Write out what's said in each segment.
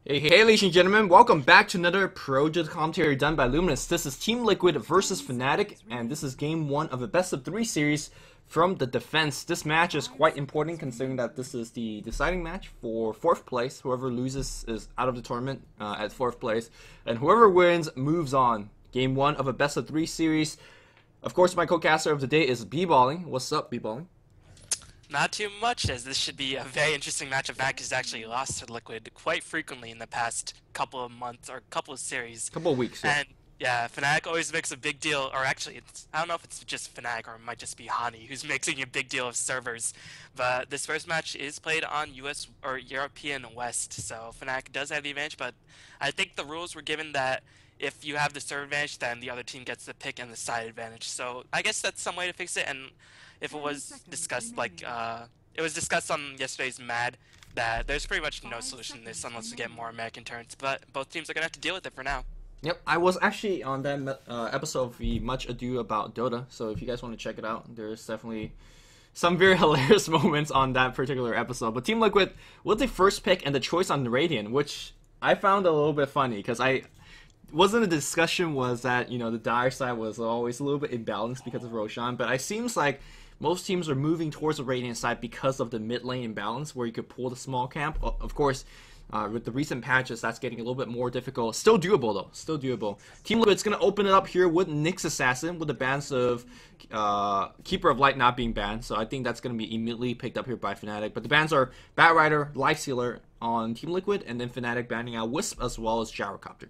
Hey, ladies and gentlemen, welcome back to another Pro Dota commentary done by Luminous. This is Team Liquid versus Fnatic, and this is game 1 of a best-of-3 series from the defense. This match is quite important considering that this is the deciding match for 4th place. Whoever loses is out of the tournament at 4th place, and whoever wins moves on. Game 1 of a best-of-3 series. Of course, my co-caster of the day is B-Balling. What's up, B-Balling? Not too much, as this should be a very interesting match. Fnatic has actually lost to Liquid quite frequently in the past couple of months or couple of series. Couple of weeks, yeah. And yeah, Fnatic always makes a big deal, or actually, I don't know if it's just Fnatic or it might just be Hani who's making a big deal of servers. But this first match is played on US or European West, so Fnatic does have the advantage. But I think the rules were given that if you have the server advantage, then the other team gets the pick and the side advantage. So I guess that's some way to fix it. And if it was discussed, it was discussed on yesterday's MAD, that there's pretty much no solution to this unless we get more American turns. But both teams are going to have to deal with it for now. Yep, I was actually on that episode of the Much Ado About Dota, so if you guys want to check it out, there's definitely some very hilarious moments on that particular episode. But Team Liquid with the first pick and the choice on Radiant, which I found a little bit funny, because wasn't the discussion was that, you know, the dire side was always a little bit imbalanced because of Roshan, but it seems like most teams are moving towards the Radiant side because of the mid lane imbalance, where you could pull the small camp. Of course, with the recent patches, that's getting a little bit more difficult. Still doable, though. Still doable. Team Liquid's going to open it up here with Nyx Assassin, with the bans of Keeper of Light not being banned. So I think that's going to be immediately picked up here by Fnatic. But the bans are Batrider, Lifestealer on Team Liquid, and then Fnatic banning out Wisp as well as Gyrocopter.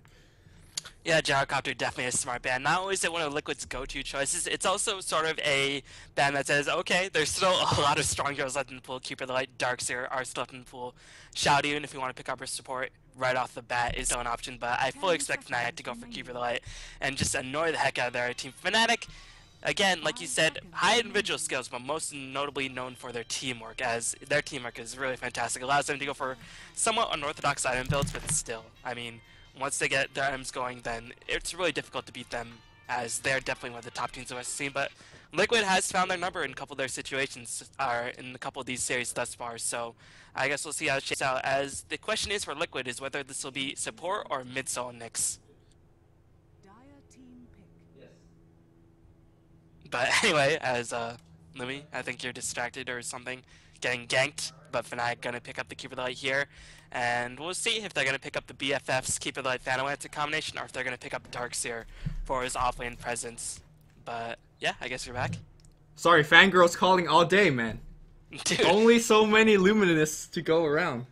Yeah, Gyrocopter definitely a smart ban. Not only is it one of Liquid's go-to choices, it's also sort of a ban that says, okay, there's still a lot of strong heroes left in the pool. Keeper of the Light, Darkseer are still left in the pool. Shout, even if you want to pick up her support right off the bat, is still an option, but I fully expect Fnatic to go for Keeper of the Light and just annoy the heck out of their team. Fnatic, again, like you said, high individual skills, but most notably known for their teamwork, as their teamwork is really fantastic. It allows them to go for somewhat unorthodox item builds, but still, I mean, once they get their items going, then it's really difficult to beat them, as they're definitely one of the top teams in the West scene. But Liquid has found their number in a couple of their situations, in a couple of these series thus far, so I guess we'll see how it shakes out, as the question is for Liquid is whether this will be support or mid-solo Nyx. But anyway, as Lumi, I think you're distracted or something, getting ganked, but Fnatic gonna pick up the Keeper of the Light here, and we'll see if they're gonna pick up the BFF's Keeper of the Light Phantom combination, or if they're gonna pick up Darkseer for his offlane presence. But yeah, I guess you're back. Sorry, fangirls calling all day, man. Dude. Only so many Luminous to go around.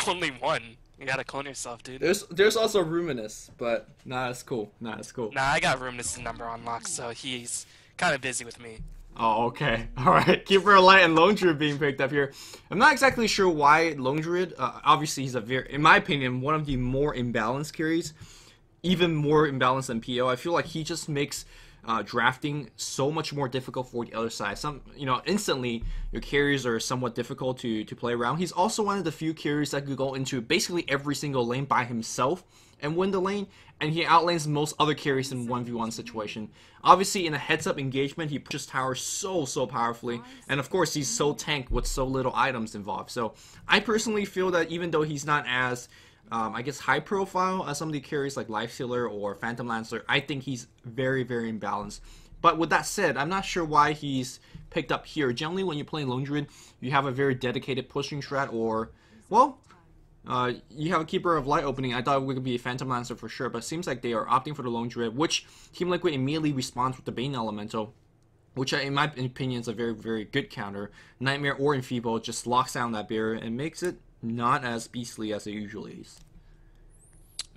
Only one. You gotta clone yourself, dude. There's also Luminous, but not as cool. Not as cool. Nah, I got Luminous' number unlocked, so he's kind of busy with me. Oh, okay. Alright. Keeper of Light and Lone Druid being picked up here. I'm not exactly sure why Lone Druid. Obviously, he's in my opinion, one of the more imbalanced carries. Even more imbalanced than PO. I feel like he just makes drafting so much more difficult for the other side. Instantly, your carries are somewhat difficult to play around. He's also one of the few carries that could go into basically every single lane by himself and win the lane, and he outlanes most other carries in 1v1 situation. Obviously, in a heads-up engagement, he pushes towers so powerfully, and of course, he's so tanked with so little items involved. So, I personally feel that even though he's not as, I guess, high-profile as some of the carries like Lifestealer or Phantom Lancer, I think he's very imbalanced. But with that said, I'm not sure why he's picked up here. Generally, when you're playing Lone Druid, you have a very dedicated pushing strat, or, well, you have a Keeper of Light opening. I thought it would be a Phantom Lancer for sure, but it seems like they are opting for the Lone Druid, which Team Liquid immediately responds with the Bane Elemental, which in my opinion is a very good counter. Nightmare or Enfeeble just locks down that barrier and makes it not as beastly as it usually is.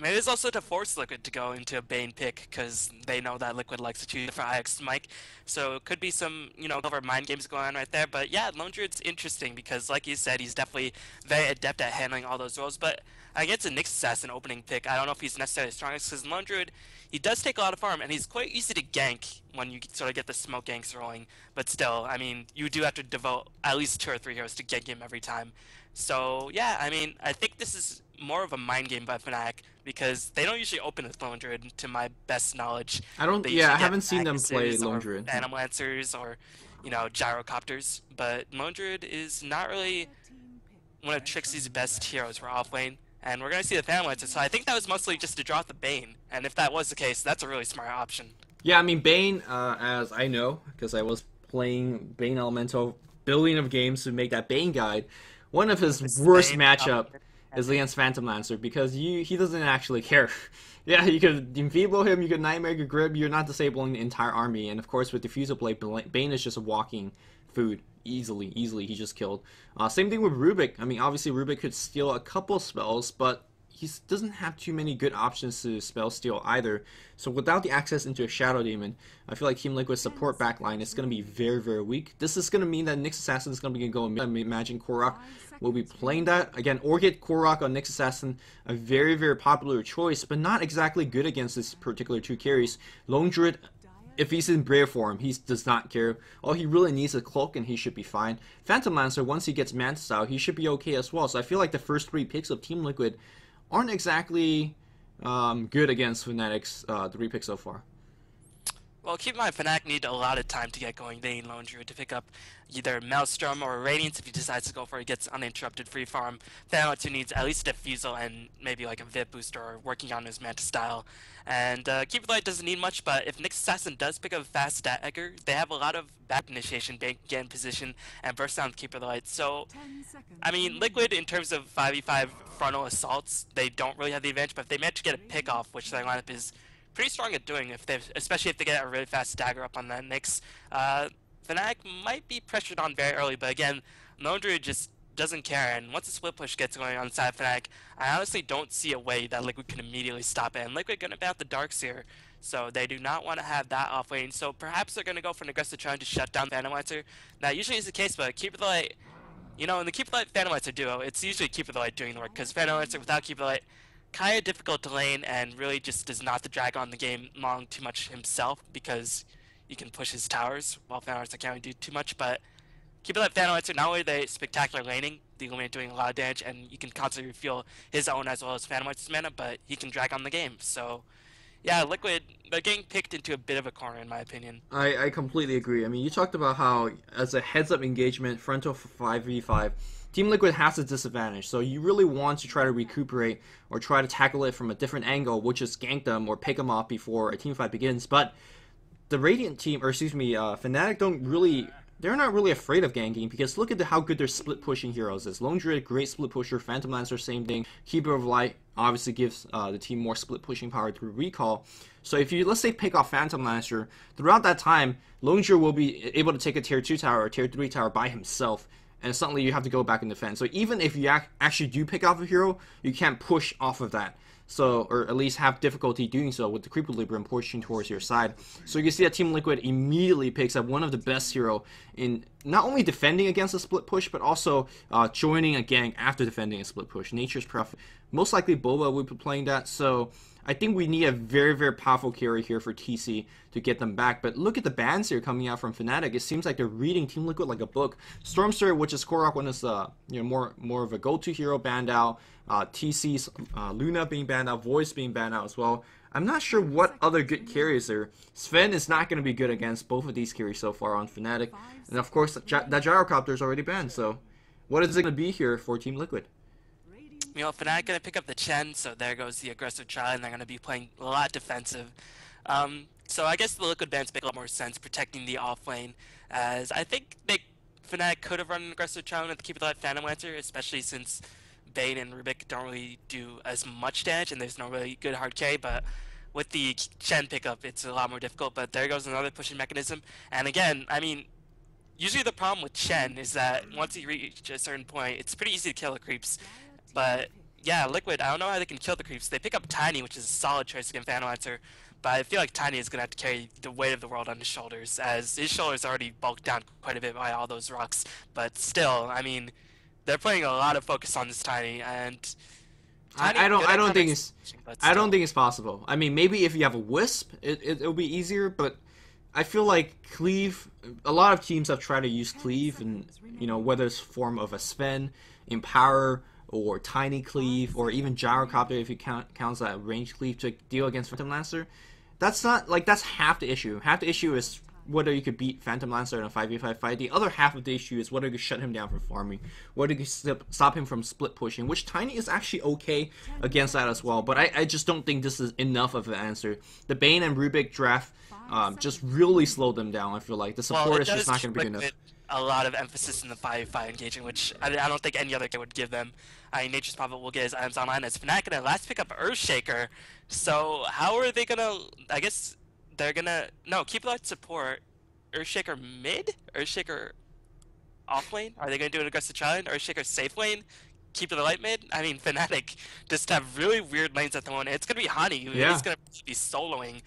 Maybe it's also to force Liquid to go into a Bane pick, because they know that Liquid likes to choose for IX Mike. So it could be some, clever mind games going on right there. But yeah, Lone Druid's interesting because, like you said, he's definitely very adept at handling all those roles. But against a Nyx Assassin opening pick, I don't know if he's necessarily the strongest, because Lone Druid, he does take a lot of farm, and he's quite easy to gank when you sort of get the smoke ganks rolling. But still, I mean, you do have to devote at least 2 or 3 heroes to gank him every time. So yeah, I mean, I think this is more of a mind game by Fnatic, because they don't usually open with Lone Druid, to my best knowledge. I haven't seen them play Lone Druid. Phantom Lancers or, Gyrocopters, but Lone Druid is not really one of Trixie's best heroes for offlane. and we're going to see the Phantom Lancer. So I think that was mostly just to draw out the Bane, and if that was the case, that's a really smart option. Yeah, I mean, Bane, as I know, because I was playing Bane Elemental billion of games to make that Bane guide, one of his worst matchup is against Phantom Lancer, because he doesn't actually care. Yeah, you could enfeeble him, you could Nightmare, you could Grip, you're not disabling the entire army, and of course with Diffusal Blade, Bane is just a walking food. Easily, he just killed. Same thing with Rubik. I mean, obviously Rubik could steal a couple spells, but he doesn't have too many good options to spell steal either. So without the access into a Shadow Demon, I feel like Team Liquid's support backline is going to be very, very weak. This is going to mean that Nyx Assassin is going to be going. I imagine Korok will be playing that. Again, Orchid, Korok on Nyx Assassin, a very, very popular choice, but not exactly good against this particular two carries. Lone Druid, if he's in Brave form, he does not care. All he really needs is a Cloak and he should be fine. Phantom Lancer, once he gets Manta Style, he should be okay as well. So I feel like the first three picks of Team Liquid aren't exactly good against Fnatic's 3 picks so far. Well, keep in mind, Fnatic need a lot of time to get going. They need Lone Druid to pick up either Maelstrom or Radiance if he decides to go for it, gets uninterrupted free farm. Phantom Lancer needs at least a Diffusal and maybe like a VIP booster or working on his Manta Style. And Keeper Light doesn't need much, but if Nyx Assassin does pick up fast Stat Egger, they have a lot of back initiation, get in position, and burst down with Keeper Light. So, I mean, Liquid, in terms of 5v5 frontal assaults, they don't really have the advantage, but if they manage to get a pick off, which their lineup is pretty strong at doing, especially if they get a really fast stagger up on that Nyx. Fnatic might be pressured on very early, but again, Lone Druid just doesn't care, and once the split push gets going on side Fnatic, I honestly don't see a way that Liquid can immediately stop it, and Liquid going to bat the Darkseer, so they do not want to have that off lane, so perhaps they're going to go for an aggressive challenge to shut down Phantom Lancer. That usually is the case, but Keeper the Light, you know, in the Keeper the Light Phantom Lancer duo, it's usually Keeper the Light doing the work, because Phantom Lancer without Keeper the Light, kind of difficult to lane and really just does not drag on the game long too much himself because you can push his towers while Phantom Lancer can't really do too much, but Keeper Light Phantom Lancer, not only are they spectacular laning, the Luminous doing a lot of damage, and you can constantly refuel his own as well as Phantom Lancer's mana, but he can drag on the game, so yeah, Liquid, they're getting picked into a bit of a corner in my opinion. I completely agree. I mean, you talked about how as a heads-up engagement, frontal 5v5, Team Liquid has a disadvantage, so you really want to try to recuperate or try to tackle it from a different angle, which is gank them or pick them off before a team fight begins. But the Radiant team, or excuse me, Fnatic they're not really afraid of ganking because look at how good their split pushing heroes is. Lone Druid, great split pusher. Phantom Lancer, same thing. Keeper of Light obviously gives the team more split pushing power through recall. So if you, let's say, pick off Phantom Lancer, throughout that time, Lone Druid will be able to take a tier 2 tower or tier 3 tower by himself, and suddenly you have to go back and defend. So even if you actually do pick off a hero, you can't push off of that. So, or at least have difficulty doing so with the Creep Equilibrium pushing towards your side. So you can see that Team Liquid immediately picks up one of the best hero in not only defending against a split push, but also joining a gang after defending a split push. Nature's Prophet. Most likely Boba will be playing that, so I think we need a very, very powerful carry here for TC to get them back. But look at the bans here coming out from Fnatic. It seems like they're reading Team Liquid like a book. Stormster, which is Korok, one is more of a go-to hero, banned out. TC's Luna being banned out, Voice being banned out as well. I'm not sure what other good carries there. Sven is not going to be good against both of these carries so far on Fnatic. And of course, that Gyrocopter is already banned. So what is it going to be here for Team Liquid? You know, Fnatic going to pick up the Chen, so there goes the aggressive trial, and they're going to be playing a lot defensive. So I guess the Liquid bans make a lot more sense protecting the off lane, as I think Fnatic could have run an aggressive trial to keep that Phantom Lancer, especially since Bane and Rubik don't really do as much damage, and there's no really good hard carry, but with the Chen pickup, it's a lot more difficult, but there goes another pushing mechanism. And again, I mean, usually the problem with Chen is that once you reach a certain point, it's pretty easy to kill the creeps. But yeah, Liquid, I don't know how they can kill the creeps. They pick up Tiny, which is a solid choice against Phantom Lancer, but I feel like Tiny is going to have to carry the weight of the world on his shoulders, as his shoulders already bulked down quite a bit by all those rocks. But still, I mean, they're putting a lot of focus on this Tiny, and I don't think it's possible. I mean, maybe if you have a Wisp, it'll be easier, but I feel like Cleave, a lot of teams have tried to use Cleave, and whether it's form of a Sven, Empower, or Tiny Cleave, or even Gyrocopter if you counts that range cleave to deal against Phantom Lancer. That's not, that's half the issue. Half the issue is whether you could beat Phantom Lancer in a 5v5 fight. The other half of the issue is whether you could shut him down from farming, whether you could stop him from split pushing, which Tiny is actually okay against that as well. But I just don't think this is enough of an answer. The Bane and Rubik draft just really slowed them down. I feel like the support is just not going to be good enough. A lot of emphasis in the 5v5 engaging, which I don't think any other guy would give them. I mean, Nature's Prophet will get his items online as Fnatic gonna last pick up Earthshaker. So how are they gonna? I guess they're gonna keep that support. Earthshaker mid, Earthshaker off lane. Are they gonna do an aggressive challenge? Earthshaker safe lane. Keep the light mid. I mean, Fnatic just have really weird lanes at the moment. It's gonna be Hani who is gonna be soloing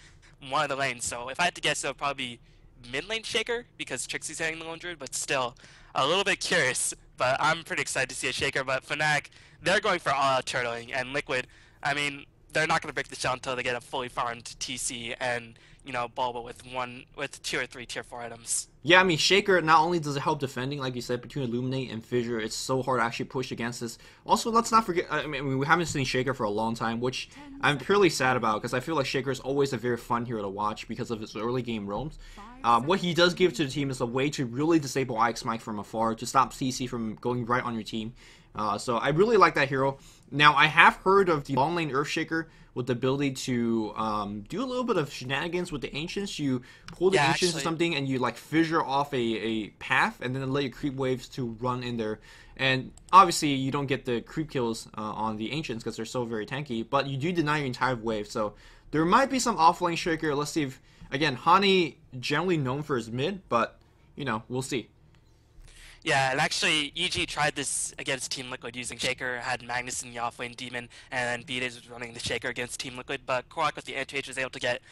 one of the lanes. So if I had to guess, it'll probably be mid lane Shaker because Trixie's hitting the lone druid, but still a little bit curious. But I'm pretty excited to see a Shaker. But Fnatic, they're going for all out turtling, and Liquid, I mean, they're not going to break the shell until they get a fully farmed TC and Bulba with 2 or 3 tier 4 items. Yeah, I mean, Shaker, not only does it help defending, like you said, between Illuminate and Fissure, it's so hard to actually push against this. Also, let's not forget, I mean, we haven't seen Shaker for a long time, which I'm purely sad about, because I feel like Shaker is always a very fun hero to watch because of his early game roams. What he does give to the team is a way to really disable Ix Mike from afar, to stop CC from going right on your team. So I really like that hero. Now, I have heard of the long lane Earthshaker with the ability to do a little bit of shenanigans with the Ancients. You pull the Ancients or something, and you like fissure off a path, and then let your creep waves to run in there. And obviously, you don't get the creep kills on the Ancients because they're so very tanky, but you do deny your entire wave. So there might be some offlane Shaker. Let's see if, again, Hani generally known for his mid, but, we'll see. Yeah, and actually, EG tried this against Team Liquid using Shaker, had Magnus in the offlane Demon, and then BDays was running the Shaker against Team Liquid, but Korok with the anti-H was able to get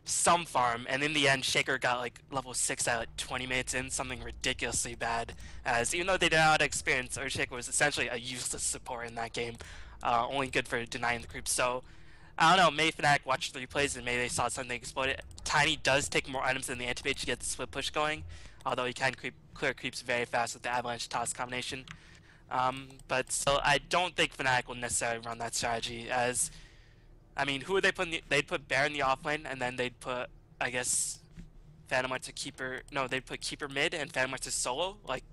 some farm, and in the end, Shaker got like level 6 at like 20 minutes in, something ridiculously bad, as even though they did not have experience, Earthshaker was essentially a useless support in that game, only good for denying the creeps. So I don't know, maybe Fnatic watched the replays and maybe they saw something explode. Tiny does take more items than the anti-H to get the split push going, although he can clear creeps very fast with the Avalanche Toss combination. But still, I don't think Fnatic will necessarily run that strategy, as, I mean, who would they put in they'd put Bear in the offlane, and then they'd put, I guess, Phantom Hearts or Keeper, no, they'd put Keeper mid and Phantom Hearts solo, like,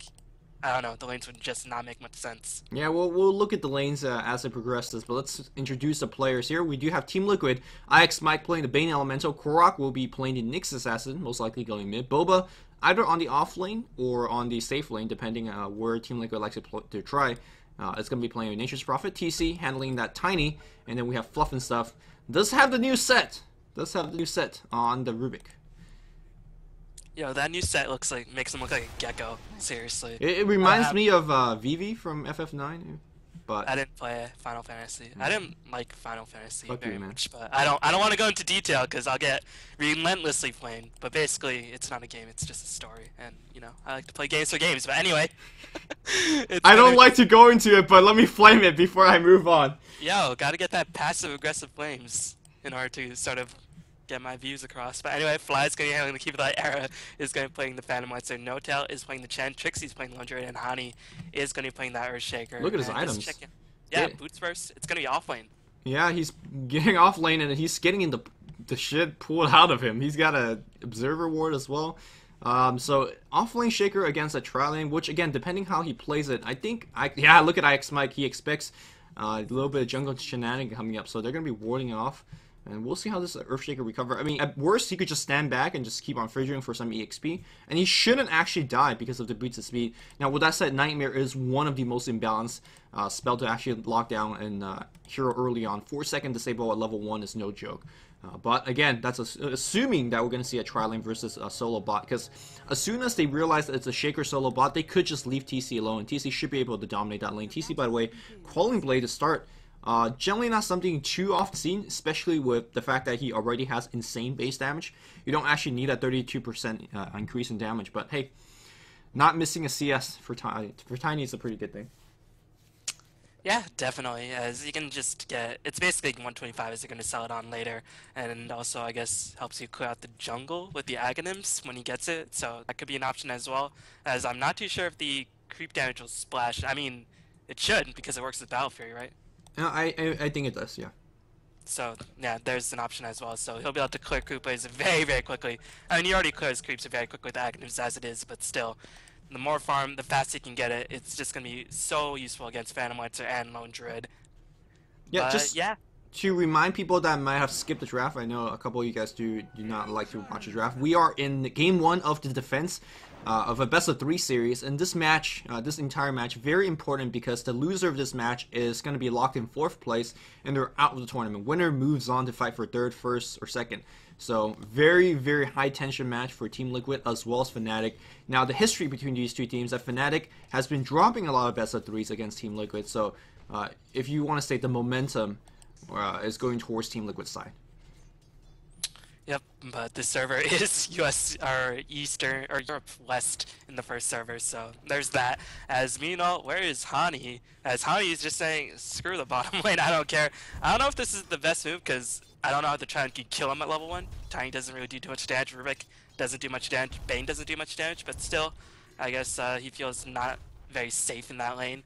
I don't know, the lanes would just not make much sense. Yeah, we'll look at the lanes as it progresses, but let's introduce the players here. We do have Team Liquid, IX Mike playing the Bane Elemental, Korok will be playing the Nyx Assassin, most likely going mid, Boba either on the off lane or on the safe lane, depending where Team Liquid likes to try. It's going to be playing with Nature's Prophet, TC, handling that Tiny, and then we have Fluff and stuff. Does have the new set on the Rubik. Yo, that new set makes him look like a gecko. Seriously. It reminds me of Vivi from FF9, but I didn't play Final Fantasy. I didn't like Final Fantasy very much, but I don't want to go into detail because I'll get relentlessly flamed. But basically, it's not a game; it's just a story, and I like to play games for games. But anyway, I don't like to go into it, but let me flame it before I move on. Yo, gotta get that passive aggressive flames in order to sort of get my views across. But anyway, Fly's going to be handling the Keep Light Era, is going to be playing the Phantom Lancer, No-Tail is playing the Chen, Trixie's playing Lone Druid, and Hani is going to be playing that Earthshaker. Look at his items. Yeah, boots first. It's going to be off lane. Yeah, he's getting off lane and he's getting in the shit pulled out of him. He's got a Observer Ward as well. So off lane Shaker against a tri lane, which again, depending how he plays it, I think, look at IX Mike. He expects a little bit of jungle shenanigan coming up, so they're going to be warding off. And we'll see how this Earthshaker recover. I mean, at worst, he could just stand back and just keep on fissuring for some EXP. And he shouldn't actually die because of the boots of speed. Now, with that said, Nightmare is one of the most imbalanced spell to actually lock down and hero early on. 4-second disable at level 1 is no joke. But again, that's assuming that we're going to see a tri-lane versus a solo bot. Because as soon as they realize that it's a Shaker solo bot, they could just leave TC alone. TC should be able to dominate that lane. TC, by the way, Quelling Blade to start. Generally not something too often seen, especially with the fact that he already has insane base damage. You don't actually need a 32% increase in damage, but hey, not missing a CS for Tiny is a pretty good thing. Yeah, definitely, as you can just get, it's basically 125 as you're going to sell it on later, and also I guess helps you clear out the jungle with the Aghanim's when he gets it, so that could be an option as well, as I'm not too sure if the creep damage will splash. I mean, it should, because it works with Battle Fury, right? I think it does, yeah. So yeah, there's an option as well. So he'll be able to clear creep waves very, very quickly. I mean, he already clears creeps very quickly with Agnus as it is, but still, the more farm, the faster he can get it. It's just gonna be so useful against Phantom Lancer and Lone Druid. Yeah, But just yeah, to remind people that might have skipped the draft, I know a couple of you guys do not like to watch the draft. We are in game 1 of the defense of a best-of-3 series, and this match, this entire match, very important because the loser of this match is going to be locked in 4th place, and they're out of the tournament. Winner moves on to fight for 3rd, 1st, or 2nd. So very, very high-tension match for Team Liquid as well as Fnatic. Now, the history between these two teams, that Fnatic has been dropping a lot of best-of-3s against Team Liquid, so if you want to state the momentum is going towards Team Liquid's side. yep. But this server is US or Eastern or Europe West in the first server, so there's that. As meanwhile, where is Hani? As Hani is just saying, screw the bottom lane, I don't care. I don't know if this is the best move because I don't know how to try and kill him at level 1. Tiny doesn't really do too much damage. Rubik doesn't do much damage. Bane doesn't do much damage, but still, I guess he feels not very safe in that lane.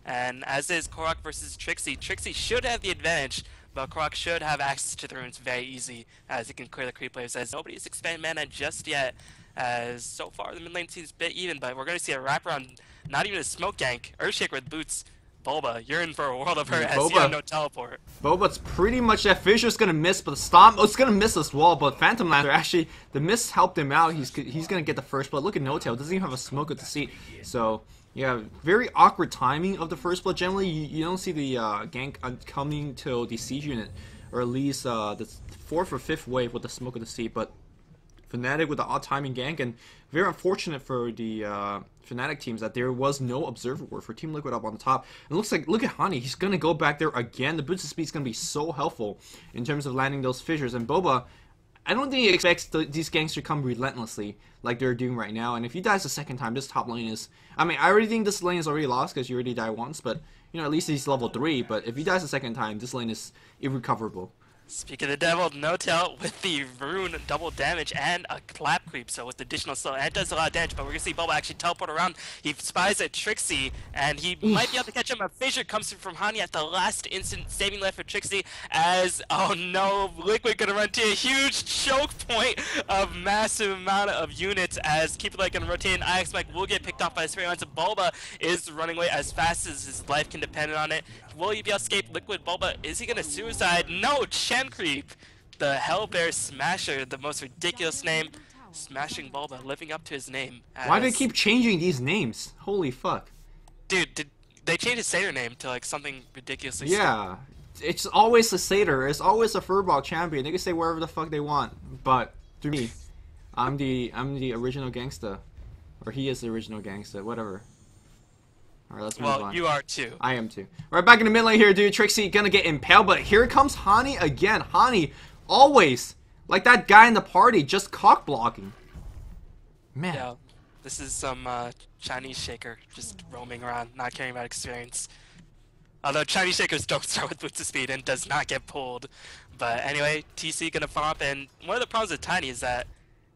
And as is Korok versus Trixie. Trixie should have the advantage, but Korok should have access to the runes very easy as he can clear the creep waves, as nobody's expanded mana just yet. As so far the mid lane seems a bit even, but we're going to see a wraparound, not even a smoke gank. Earthshaker with boots. Bulba, you're in for a world of hurt as you have no teleport. Boba's pretty much that Fisher's gonna miss, but the Stomp, it's gonna miss as well, but Phantom Lancer, actually, the miss helped him out. He's gonna get the first blood. Look at No-Tail, doesn't even have a smoke at the seat. So, yeah, very awkward timing of the first blood. Generally, you don't see the gank coming till the siege unit, or at least the 4th or 5th wave with the smoke at the seat, but Fnatic with the odd timing gank, and very unfortunate for the Fnatic teams that there was no observer ward for Team Liquid up on the top. And it looks like, look at Hani, he's going to go back there again. The boost of speed is going to be so helpful in terms of landing those fissures. And Boba, I don't think he expects these ganks to come relentlessly like they're doing right now. And if he dies the second time, this top lane is... I mean, I already think this lane is already lost because you already died once, but, you know, at least he's level 3. But if he dies the second time, this lane is irrecoverable. Speak of the devil, No-Tail with the rune double damage and a clap creep, so with additional slow, and it does a lot of damage, but we're gonna see Boba actually teleport around. He spies at Trixie, and he might be able to catch him. A fissure comes through from Hani at the last instant, saving life for Trixie, as, oh no, Liquid gonna run to a huge choke point of massive amount of units, as Keeper Light gonna rotate, and IX Mike will get picked off by the Spirit Lines, and Boba is running away as fast as his life can depend on it. Will he be able to escape Liquid? Boba, is he gonna suicide? No! Chen Creep! The Hellbear Smasher, the most ridiculous name. Smashing Bulba, living up to his name. Why do they keep changing these names? Holy fuck. Dude, did they change his Satyr name to like something ridiculously Yeah. It's always a Satyr. It's always a Furball champion. They can say wherever the fuck they want. But, to me, I'm the original gangsta. Or he is the original gangsta. Whatever. Alright, let's move on. Well, you are too. I am too. Alright, back in the mid lane here, dude. Trixie gonna get impaled, but here comes Hani again. Hani, always, like that guy in the party, just cock blocking. Man. Yeah, this is some Chinese shaker just roaming around, not caring about experience. Although Chinese shakers don't start with boots of speed and does not get pulled. But anyway, TC gonna farm up, and one of the problems with Tiny is that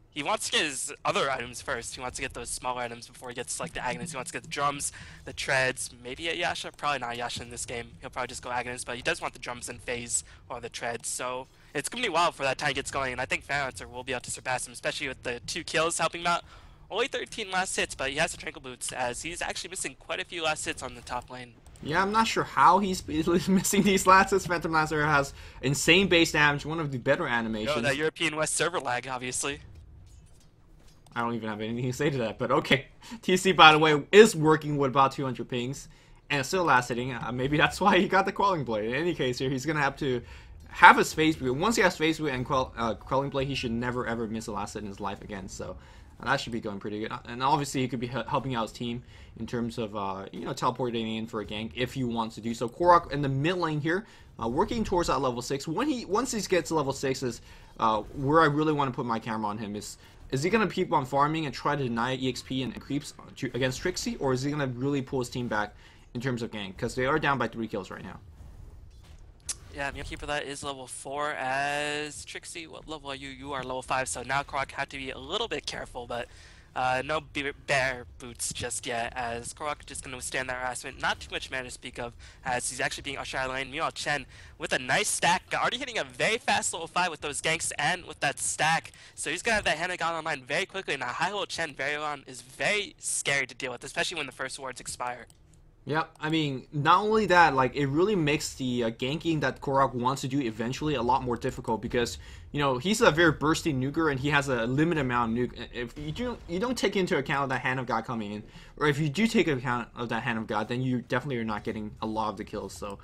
he wants to get his other items first. He wants to get those smaller items before he gets like the Agnes. He wants to get the drums, the treads, maybe a Yasha. Probably not Yasha in this game. He'll probably just go Agnes, but he does want the drums and phase or the treads. So it's gonna be wild for that time gets going, and I think Fanlancer will be able to surpass him, especially with the 2 kills helping him out. Only 13 last hits, but he has the Tranquil Boots, as he's actually missing quite a few last hits on the top lane. Yeah, I'm not sure how he's missing these last hits. Phantom Lancer has insane base damage, one of the better animations. Yo, that European West server lag, obviously. I don't even have anything to say to that, but okay. TC, by the way, is working with about 200 pings, and still last hitting. Maybe that's why he got the Quelling Blade. In any case, here, he's going to have to have his phase boot. Once he has phase boot and Quelling Blade, he should never, ever miss a last hit in his life again, so that should be going pretty good. And obviously, he could be helping out his team in terms of, you know, teleporting in for a gank if he wants to do so. Korok in the mid lane here, working towards that level 6. Once he gets to level 6 is where I really want to put my camera on him. Is he going to keep on farming and try to deny EXP and creeps against Trixie, or is he going to really pull his team back in terms of gank? Because they are down by 3 kills right now. Yeah, Keeper that is level 4 as Trixie. What level are you? You are level 5, so now Korok had to be a little bit careful, but No bear boots just yet, as Korok just going to withstand that harassment. Not too much mana to speak of, as he's actually being ushered out of lane. Meanwhile, Chen with a nice stack, already hitting a very fast level 5 with those ganks and with that stack. So he's going to have that Hand of God online very quickly, and a high level Chen very on is very scary to deal with, especially when the first wards expire. Yep, I mean, not only that, like, it really makes the ganking that Korok wants to do eventually a lot more difficult because, you know, he's a very bursty nuker and he has a limited amount of nuke. If you don't take into account that Hand of God coming in, or if you do take account of that Hand of God, then you definitely are not getting a lot of the kills, so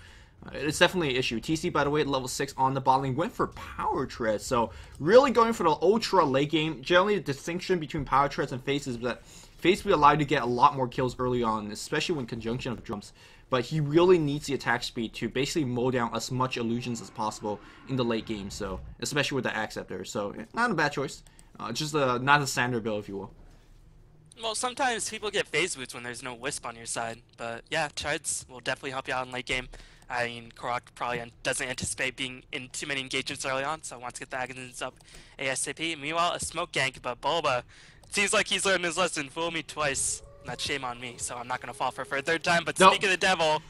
it's definitely an issue. TC, by the way, at level 6 on the bot lane, went for Power Tread, so really going for the ultra late game. Generally, the distinction between Power Treads and Face is that Face will be allowed to get a lot more kills early on, especially when conjunction of drums. But he really needs the attack speed to basically mow down as much illusions as possible in the late game. So, especially with the Acceptor. So, not a bad choice. Just not a standard build, if you will. Well, sometimes people get phase boots when there's no Wisp on your side. But yeah, Treads will definitely help you out in late game. I mean, Korok probably doesn't anticipate being in too many engagements early on, so wants to get the Agons up ASAP. Meanwhile, a smoke gank, but Bulba seems like he's learned his lesson. Fool me twice. That's shame on me, so I'm not going to fall for it for a third time. But Speak of the Devil,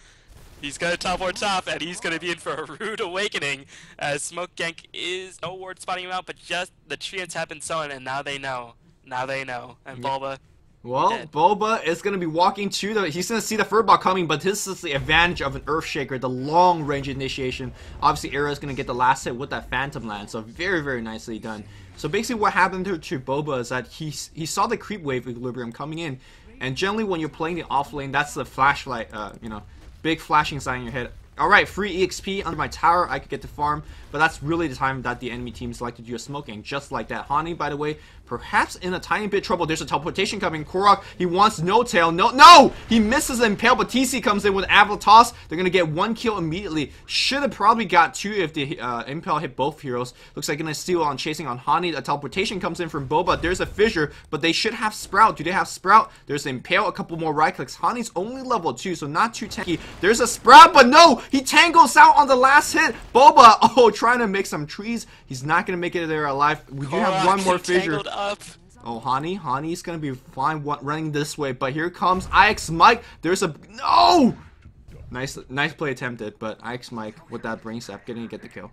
he's going to teleport top, and he's going to be in for a rude awakening. As Smoke Gank is no ward spotting him out, but just the treants have been sown, and now they know. Now they know. And Bulba. Well, Boba is going to be walking to the... He's going to see the Furball coming, but this is the advantage of an Earthshaker, the long-range initiation. Obviously, Era is going to get the last hit with that Phantom Land, so very, very nicely done. So basically what happened to Boba is that he saw the creep wave equilibrium coming in, and generally when you're playing the off lane, that's the flashlight, you know, big flashing sign in your head. Alright, free EXP under my tower, I could get to farm, but that's really the time that the enemy teams like to do a smoking, just like that. Hani, by the way, perhaps in a tiny bit trouble. There's a teleportation coming. Korok, he wants no tail. No! He misses the Impale, but TC comes in with Avalanche Toss. They're going to get one kill immediately. Should have probably got two if the Impale hit both heroes. Looks like going to steal on chasing on Hani. A teleportation comes in from Boba. There's a fissure, but they should have Sprout. Do they have Sprout? There's the Impale, a couple more right clicks. Hani's only level 2, so not too tanky. There's a Sprout, but no! He tangles out on the last hit. Boba, trying to make some trees. He's not going to make it there alive. We do have one more fissure. Oh, Hani's going to be fine running this way, but here comes IX Mike. There's a... No! Nice play attempted, but IX Mike with that brain sap getting to get the kill.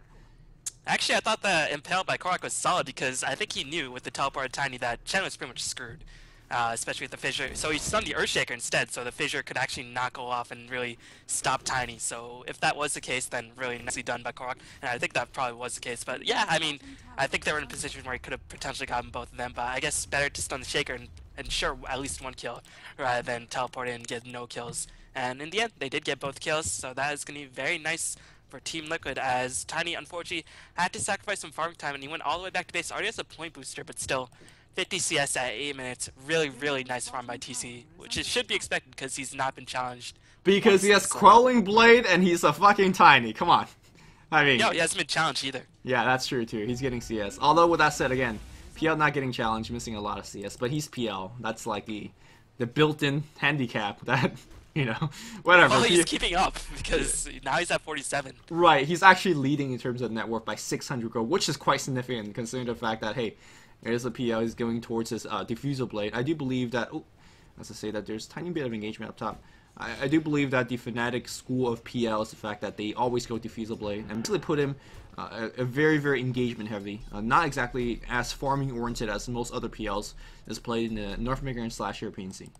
Actually, I thought the Impale by Korok was solid because I think he knew with the teleported Tiny that Chen was pretty much screwed. Especially with the fissure. So he stunned the Earthshaker instead, so the fissure could actually not go off and really stop Tiny. So if that was the case, then really nicely done by Korok. And I think that probably was the case. But yeah, I mean, I think they were in a position where he could have potentially gotten both of them. But I guess better to stun the Shaker and ensure at least one kill rather than teleport in and get no kills. And in the end, they did get both kills, so that is going to be very nice for Team Liquid, as Tiny unfortunately had to sacrifice some farming time and he went all the way back to base. Already has a point booster, but still 50 CS at 8 minutes. Really nice farm by TC, which it should be expected because he's not been challenged. Because he has Quelling Blade and he's a fucking Tiny. Come on. I mean... No, he hasn't been challenged either. Yeah, that's true too. He's getting CS. Although with that said, again, PL not getting challenged, missing a lot of CS, but he's PL. That's like the built-in handicap that... You know, whatever. Well, he's keeping up because now he's at 47. Right, he's actually leading in terms of net worth by 600 gold, which is quite significant considering the fact that, hey, there's a PL, he's going towards his diffusal blade. I do believe that, as I say that, there's a tiny bit of engagement up top. I do believe that the Fnatic school of PL is the fact that they always go diffusal blade and really put him a very engagement heavy. Not exactly as farming oriented as most other PLs that's played in the North American / European scene.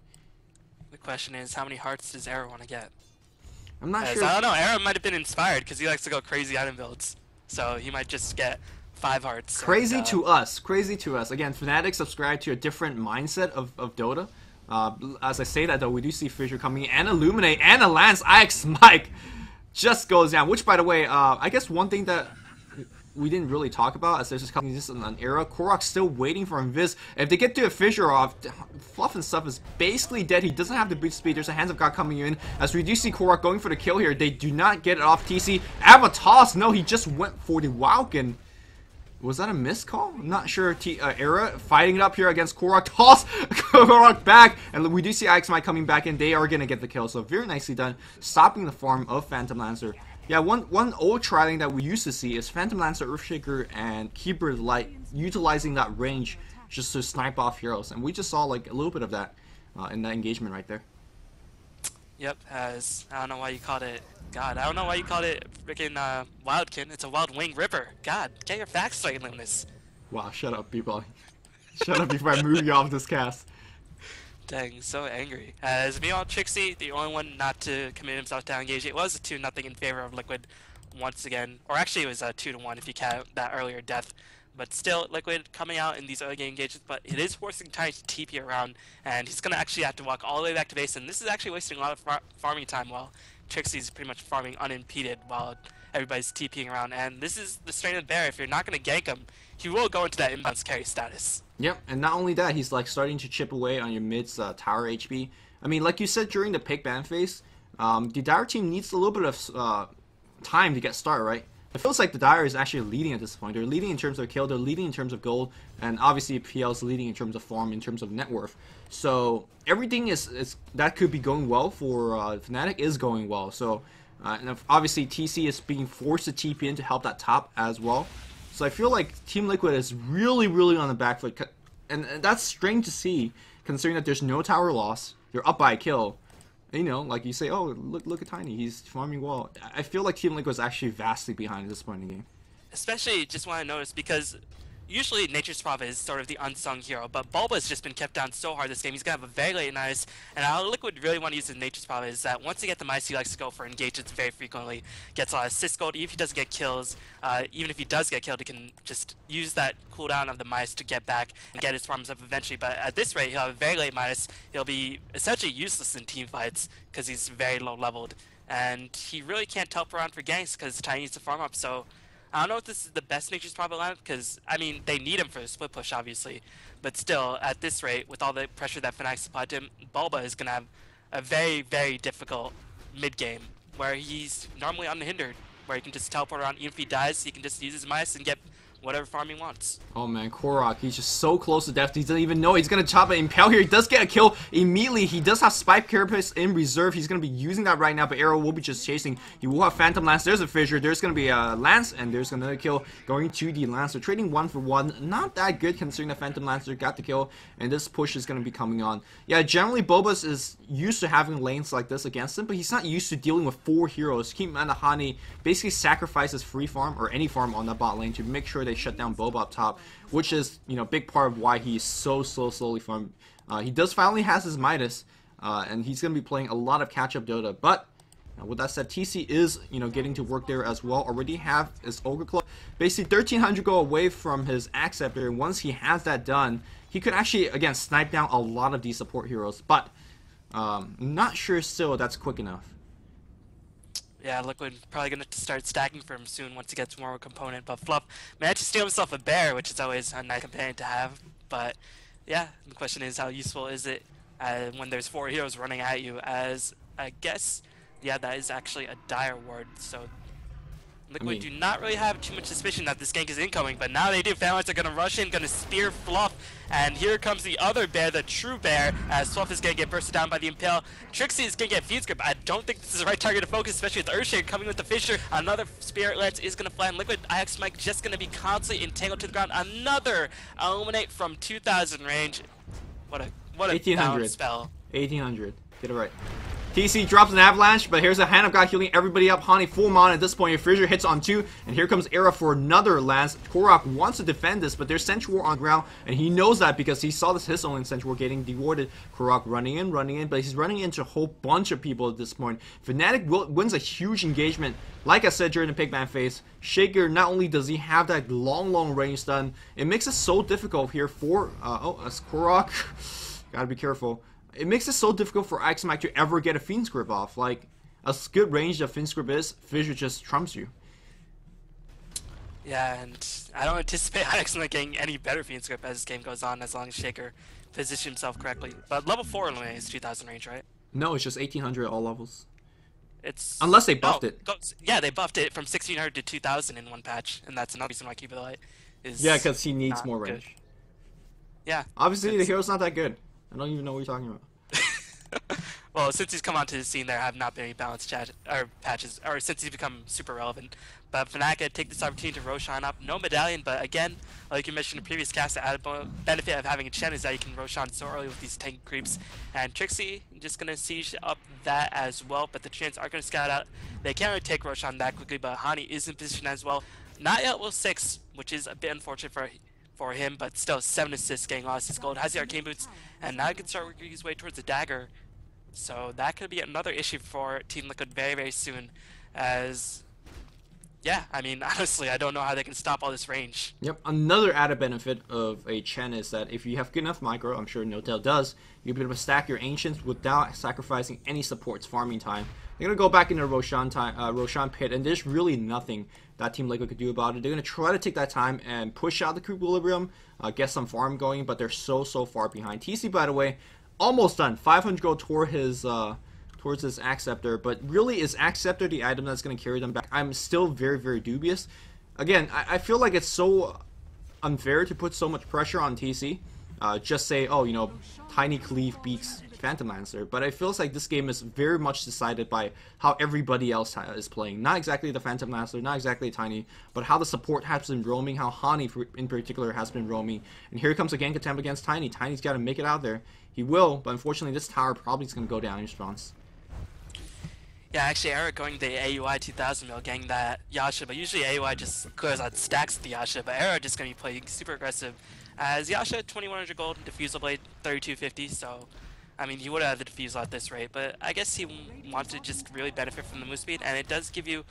The question is, how many hearts does Era want to get? I'm not sure. I don't know, Era might have been inspired because he likes to go crazy item builds. So he might just get 5 hearts. Crazy to us. Again, Fnatic subscribe to a different mindset of Dota. As I say that though, we do see Fissure coming in, and Illuminate, and a Lance IX Mike just goes down. Which, by the way, I guess one thing that we didn't really talk about, as there's just coming this in an Era, Korok's still waiting for Invis. If they get to a Fissure off, Fluff and stuff is basically dead. He doesn't have the boot speed. There's a Hands of God coming in. As we do see Korok going for the kill here, they do not get it off TC. Avatos, no, he just went for the Wauken. Was that a missed call? I'm not sure. Era fighting it up here against Korok. Toss Korok back. And we do see IXMI coming back in. They are going to get the kill. So very nicely done. Stopping the farm of Phantom Lancer. Yeah, one old trialing that we used to see is Phantom Lancer, Earthshaker, and Keeper of the Light utilizing that range just to snipe off heroes, and we just saw like a little bit of that in that engagement right there. Yep, as I don't know why you called it. God, I don't know why you called it freaking Wildkin. It's a Wild Wing Ripper. God, get your facts straight, Luminous. Wow, shut up, people. Shut up before I move you off this cast. Dang, so angry. As meanwhile, Trixie, the only one not to commit himself to engage, it was a 2-0 in favor of Liquid once again. Or actually, it was a 2-1 if you count that earlier death. But still, Liquid coming out in these early game engagements, but it is forcing Tiny to TP around, and he's going to actually have to walk all the way back to base, and this is actually wasting a lot of farming time while Trixie's pretty much farming unimpeded while everybody's TPing around. And this is the strain of the bear. If you're not going to gank him, he will go into that inbounds carry status. Yep, and not only that, he's like starting to chip away on your mid's tower HP. I mean, like you said during the pick ban phase, the Dire team needs a little bit of time to get started, right? It feels like the Dire is actually leading at this point. They're leading in terms of kill, they're leading in terms of gold, and obviously PL is leading in terms of farm, in terms of net worth. So everything is that could be going well for Fnatic is going well. So and obviously TC is being forced to TP in to help that top as well. So I feel like Team Liquid is really, really on the back foot, and that's strange to see, considering that there's no tower loss. They're up by a kill. You know, like you say, oh, look at Tiny, he's farming well. I feel like Team Liquid is actually vastly behind at this point in the game. Especially, just want to notice, because usually Nature's Prophet is sort of the unsung hero, but Bulba has just been kept down so hard this game. He's going to have a very late nice, and how Liquid really want to use his Nature's Prophet is that once they get the mice, he likes to go for engagements very frequently, gets a lot of assist gold, even if he doesn't get kills, even if he does get killed, he can just use that cooldown of the mice to get back and get his farms up eventually. But at this rate, he'll have a very late mice, he'll be essentially useless in team fights, because he's very low leveled, and he really can't help around for ganks, because Tiny needs to farm up, so I don't know if this is the best Nature's Prophet lineup, because, I mean, they need him for the split push, obviously. But still, at this rate, with all the pressure that Fnatic supplied to him, Bulba is going to have a very, very difficult mid-game, where he's normally unhindered, where he can just teleport around. Even if he dies, he can just use his mice and get whatever farm he wants. Oh man, kotl, he's just so close to death. He doesn't even know he's gonna chop an impale here. He does get a kill immediately. He does have Spike Carapace in reserve. He's gonna be using that right now, but Arrow will be just chasing. He will have Phantom Lance. There's a fissure. There's gonna be a Lance, and there's another kill going to the Lance. So trading 1 for 1, not that good considering the Phantom Lancer got the kill, and this push is gonna be coming on. Yeah, generally Bobas is used to having lanes like this against him, but he's not used to dealing with 4 heroes. Keep Manahani basically sacrifices free farm or any farm on that bot lane to make sure they shut down Boba up top, which is, you know, a big part of why he's so slowly farming. He does finally has his Midas, and he's going to be playing a lot of catch-up Dota, but with that said, TC is, you know, getting to work there as well. Already have his Ogre Club. Basically, 1300 go away from his Acceptor, and once he has that done, he could actually, again, snipe down a lot of these support heroes, but not sure still that's quick enough. Yeah, Liquid probably going to start stacking for him soon once he gets more of a component, but Fluff managed to steal himself a bear, which is always a nice companion to have, but yeah, the question is how useful is it when there's 4 heroes running at you, as I guess, yeah, that is actually a Dire ward, so Liquid do not really have too much suspicion that this gank is incoming, but now they do. Fanlights are going to rush in, going to spear Fluff, and here comes the other bear, the true bear, as Fluff is going to get bursted down by the Impale. Trixie is going to get Fiend's Grip. I don't think this is the right target to focus, especially with Earthshake coming with the Fissure. Another Spirit Lance is going to fly, and Liquid IX Mike just going to be constantly entangled to the ground. Another Illuminate from 2000 range. What a 1800 spell. 1800. Get it right. TC drops an Avalanche, but here's a Hand of God healing everybody up. Hani full mana at this point. Your Fissure hits on 2, and here comes Era for another Lance. Korok wants to defend this, but there's Sentry War on the ground, and he knows that because he saw this his own Sentry War getting dewarded. Korok running in, but he's running into a whole bunch of people at this point. Fnatic wins a huge engagement. Like I said during the pick ban phase, Shaker, not only does he have that long range stun, it makes it so difficult here for, that's Korok. Gotta be careful. It makes it so difficult for Ixmike to ever get a Fiend's Grip off. Like, as good range that Fiend's Grip is, Fissure just trumps you. Yeah, and I don't anticipate Ixmike getting any better Fiend's Grip as this game goes on, as long as Shaker positions himself correctly. But level 4 Illuminate is 2000 range, right? No, it's just 1800 at all levels. It's unless they buffed it. Yeah, they buffed it from 1600 to 2000 in one patch, and that's another reason why Keep It Light is because he needs more range. Good. Yeah. Obviously, the hero's not that good. I don't even know what you're talking about. Well, since he's come onto the scene, there have not been any balanced patches, or since he's become super relevant. But Fnatic take this opportunity to Roshan up. No medallion, but again, like you mentioned in the previous cast, the added benefit of having a Chen is that you can Roshan so early with these tank creeps. And Trixie just going to siege up that as well, but the Chins are going to scout out. They can't really take Roshan that quickly, but Hani is in position as well. Not yet level 6, which is a bit unfortunate for him, but still 7 assists, getting lost his gold, has the arcane boots, and now he can start working his way towards the dagger. So that could be another issue for Team Liquid very, very soon, as, yeah, I mean, honestly, I don't know how they can stop all this range. Yep, another added benefit of a Chen is that if you have good enough micro, I'm sure Notel does, you'll be able to stack your Ancients without sacrificing any support's farming time. They're going to go back into Roshan pit, and there's really nothing that Team Liquid could do about it. They're going to try to take that time and push out the equilibrium, get some farm going, but they're so far behind. TC, by the way, almost done. 500 gold toward his towards his Axe Scepter, but really is Axe Scepter the item that's going to carry them back? I'm still very dubious. Again, I feel like it's so unfair to put so much pressure on TC. Just say, oh, you know, Tiny Cleave beats Phantom Lancer, but it feels like this game is very much decided by how everybody else is playing. Not exactly the Phantom Lancer, not exactly Tiny, but how the support has been roaming, how Hani in particular has been roaming. And here comes a gank attempt against Tiny. Tiny's got to make it out there. He will, but unfortunately this tower probably is going to go down in response. Yeah, actually, Eric going the AUI 2000 mil, getting that Yasha, but usually AUI just clears out stacks of the Yasha, but Eric just going to be playing super aggressive. As Yasha, 2100 gold, Diffusal Blade, 3250, so, I mean, he would have the Diffusal at this rate, but I guess he wants to just really benefit from the move speed, and it does give you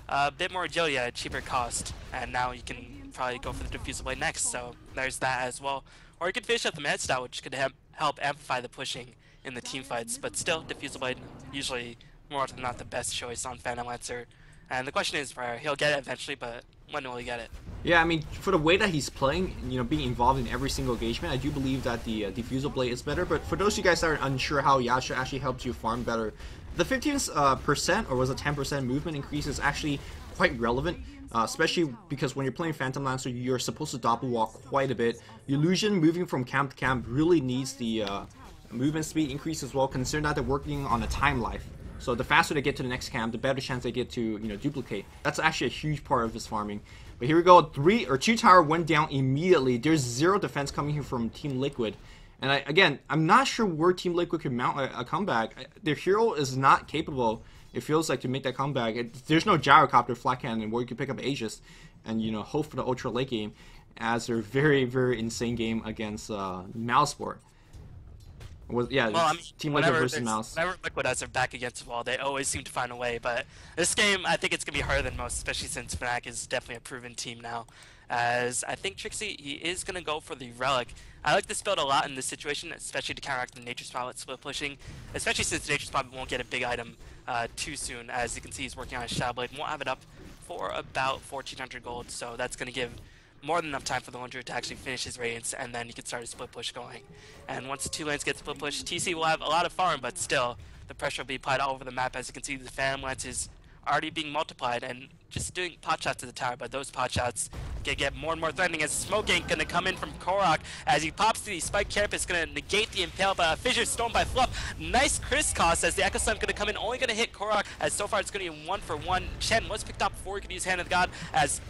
a bit more agility at a cheaper cost, and now you can probably go for the Diffusal Blade next, so there's that as well. Or you could finish up the Mad Style, which could help amplify the pushing in the team fights, but still, Diffusal Blade usually more often than not the best choice on Phantom Lancer. And the question is, he'll get it eventually, but when will he get it? Yeah, I mean, for the way that he's playing, you know, being involved in every single engagement, I do believe that the Diffusal Blade is better. But for those of you guys that are unsure how Yasha actually helps you farm better, the 15% or was it 10% movement increase is actually quite relevant. Especially because when you're playing Phantom Lancer, you're supposed to doppel walk quite a bit. Illusion moving from camp to camp really needs the movement speed increase as well, considering that they're working on a time life. So the faster they get to the next camp, the better chance they get to, you know, duplicate. That's actually a huge part of his farming. But here we go, 2 tower went down immediately. There's 0 defense coming here from Team Liquid. And again, I'm not sure where Team Liquid can mount a comeback. Their hero is not capable, it feels like, to make that comeback. There's no gyrocopter flat cannon where you can pick up Aegis and, you know, hope for the ultra late game, as their very insane game against Mouseport. Well, I mean, Team Liquid versus Mouse. Whenever Liquid has their back against the wall, they always seem to find a way. But this game, I think it's going to be harder than most, especially since Fnatic is definitely a proven team now. As I think Trixie, he is going to go for the Relic. I like this build a lot in this situation, especially to counteract the Nature Spotlet split pushing, especially since Nature Spotlet won't get a big item too soon. As you can see, he's working on his Shadow Blade, won't have it up for about 1400 gold, so that's going to give more than enough time for the Laundry to actually finish his Radiance, and then you can start a split push going. And once the 2 lanes get split push, TC will have a lot of farm, but still, the pressure will be applied all over the map. As you can see, the Phantom Lance is already being multiplied, and just doing pot shots to the tower, but those pot shots get more and more threatening as Smoking going to come in from Korok. As he pops the Spike Carapace, going to negate the Impale, but a Fissure Stone by Fluff. Nice crisscross as the Echo Slam going to come in, only going to hit Korok, as so far it's going to be 1-for-1. Chen was picked up before he could use Hand of God, as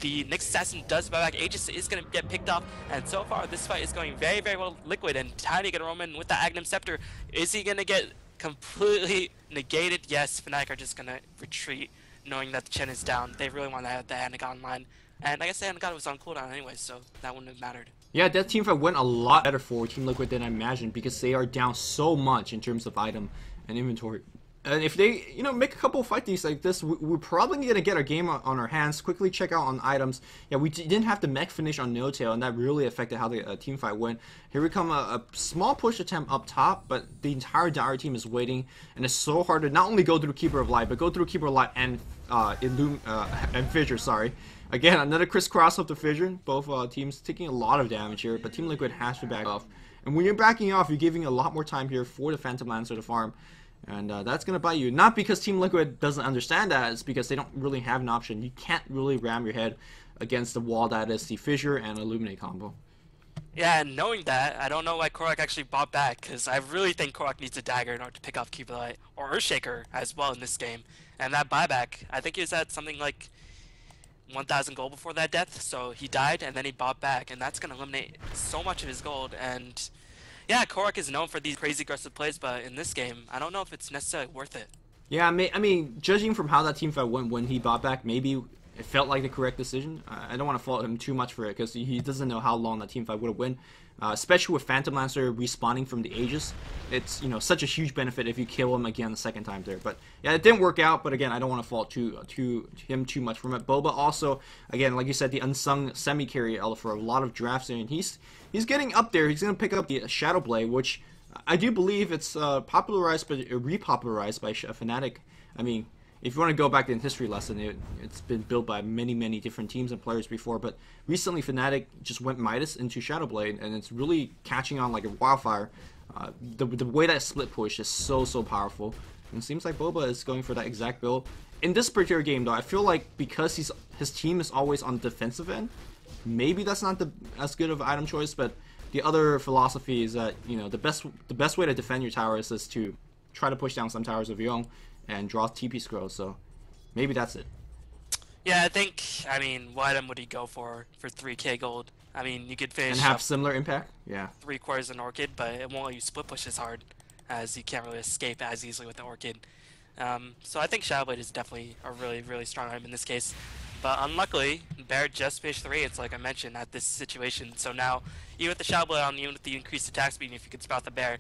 the next assassin does buy back. Aegis is going to get picked off, and so far this fight is going very well Liquid, and Tiny going to roam in with the Agnum Scepter. Is he going to get completely negated? Yes, Fnatic are just going to retreat, knowing that the Chen is down. They really want to have the Hand of God online, and I guess the Hand of God was on cooldown anyway, so that wouldn't have mattered. Yeah, that team fight went a lot better for Team Liquid than I imagined, because they are down so much in terms of item and inventory. And if they, you know, make a couple of fight these like this, we're probably going to get our game on our hands. Quickly check out on items. Yeah, we didn't have the mech finish on No Tail, and that really affected how the team fight went. Here we come, a small push attempt up top, but the entire Dire team is waiting, and it's so hard to not only go through Keeper of Light, but go through Keeper of Light and Fissure, sorry. Again, another crisscross of the Fissure. Both teams taking a lot of damage here, but Team Liquid has to back off. And when you're backing off, you're giving a lot more time here for the Phantom Lancer to farm. And that's going to bite you. Not because Team Liquid doesn't understand that, it's because they don't really have an option. You can't really ram your head against the wall that is the Fissure and Illuminate combo. Yeah, and knowing that, I don't know why Korok actually bought back, because I really think Korok needs a dagger in order to pick off Cupid Light, or Earthshaker as well in this game. And that buyback, I think he was at something like 1,000 gold before that death, so he died and then he bought back, and that's going to eliminate so much of his gold. And yeah, Korok is known for these crazy aggressive plays, but in this game, I don't know if it's necessarily worth it. Yeah, I mean, judging from how that team fight went when he bought back, maybe it felt like the correct decision. I don't want to fault him too much for it because he doesn't know how long that team fight would have went. Especially with Phantom Lancer respawning from the Aegis, it's such a huge benefit if you kill him again the second time there. But yeah, it didn't work out. But again, I don't want to fault him too much from it. Boba also, again, like you said, the unsung semi carry for a lot of drafts, and he's getting up there. He's gonna pick up the Shadow Blade, which I do believe it's popularized but repopularized by Fnatic. I mean, if you want to go back in history lesson, it's been built by many different teams and players before, but recently Fnatic just went Midas into Shadowblade, and it's really catching on like a wildfire. The way that split push is so powerful, and it seems like Boba is going for that exact build. In this particular game, though, I feel like because his team is always on the defensive end, maybe that's not as good of an item choice, but the other philosophy is that the best way to defend your towers is to try to push down some towers of your own and draw TP scrolls, so maybe that's it. Yeah, I mean, what item would he go for 3k gold? I mean, you could finish and have similar impact, yeah. 3/4 an Orchid, but it won't let you split push as hard, as you can't really escape as easily with the Orchid. So I think Shadowblade is definitely a really strong item in this case. But unluckily, Bear just finished 3, it's like I mentioned, at this situation. So now, even with the Shadowblade on, even with the increased attack speed, if you could spout the Bear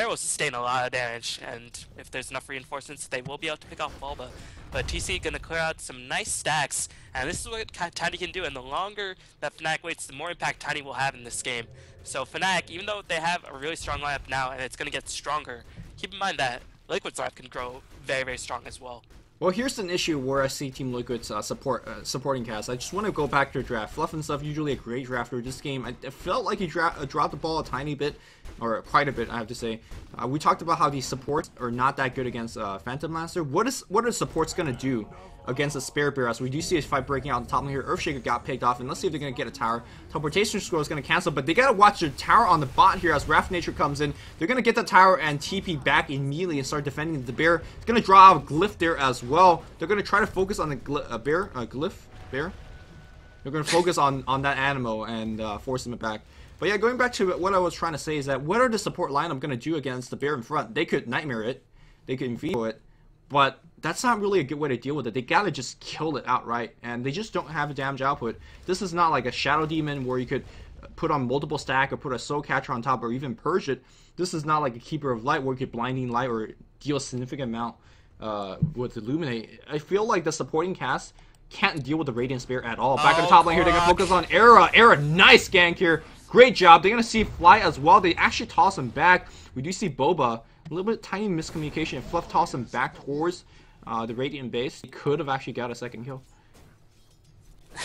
will sustain a lot of damage, and if there's enough reinforcements, they will be able to pick off Bulba. But TC gonna clear out some nice stacks, and this is what Tiny can do, and the longer that Fnatic waits, the more impact Tiny will have in this game. So Fnatic, even though they have a really strong lineup now, and it's gonna get stronger, keep in mind that Liquid's lineup can grow very strong as well. Well, here's an issue where I see Team Liquid's supporting cast. I just want to go back to draft. Fluff and Stuff, usually a great drafter. This game, I felt like he dropped the ball a tiny bit, or quite a bit, I have to say. We talked about how these supports are not that good against Phantom Lancer. What are supports going to do against a Spirit Bear? As we do see a fight breaking out on the top here. Earthshaker got picked off, and let's see if they're going to get a tower. Teleportation Scroll is going to cancel, but they got to watch their tower on the bot here as Wrath Nature comes in. They're going to get the tower and TP back immediately and start defending the Bear. It's going to draw out a Glyph there as well. They're going to try to focus on the Glyph Bear. They're going to focus on that animal and force him back. But yeah, going back to what I was trying to say is that what are the support lineup going to do against the Bear in front? They could Nightmare it, they could veto it, but that's not really a good way to deal with it. They gotta just kill it outright, and they just don't have a damage output. This is not like a Shadow Demon where you could put on multiple stack or put a Soul Catcher on top or even purge it. This is not like a Keeper of Light where you could Blinding Light or deal a significant amount with Illuminate. I feel like the supporting cast can't deal with the Radiant Spear at all. Back on the top lane here, they're gonna focus on Era. Era, nice gank here. Great job. They're gonna see Fly as well. They actually toss him back. We do see Boba. A little bit tiny miscommunication. Fluff toss him back towards the Radiant base. He could have actually got a second kill.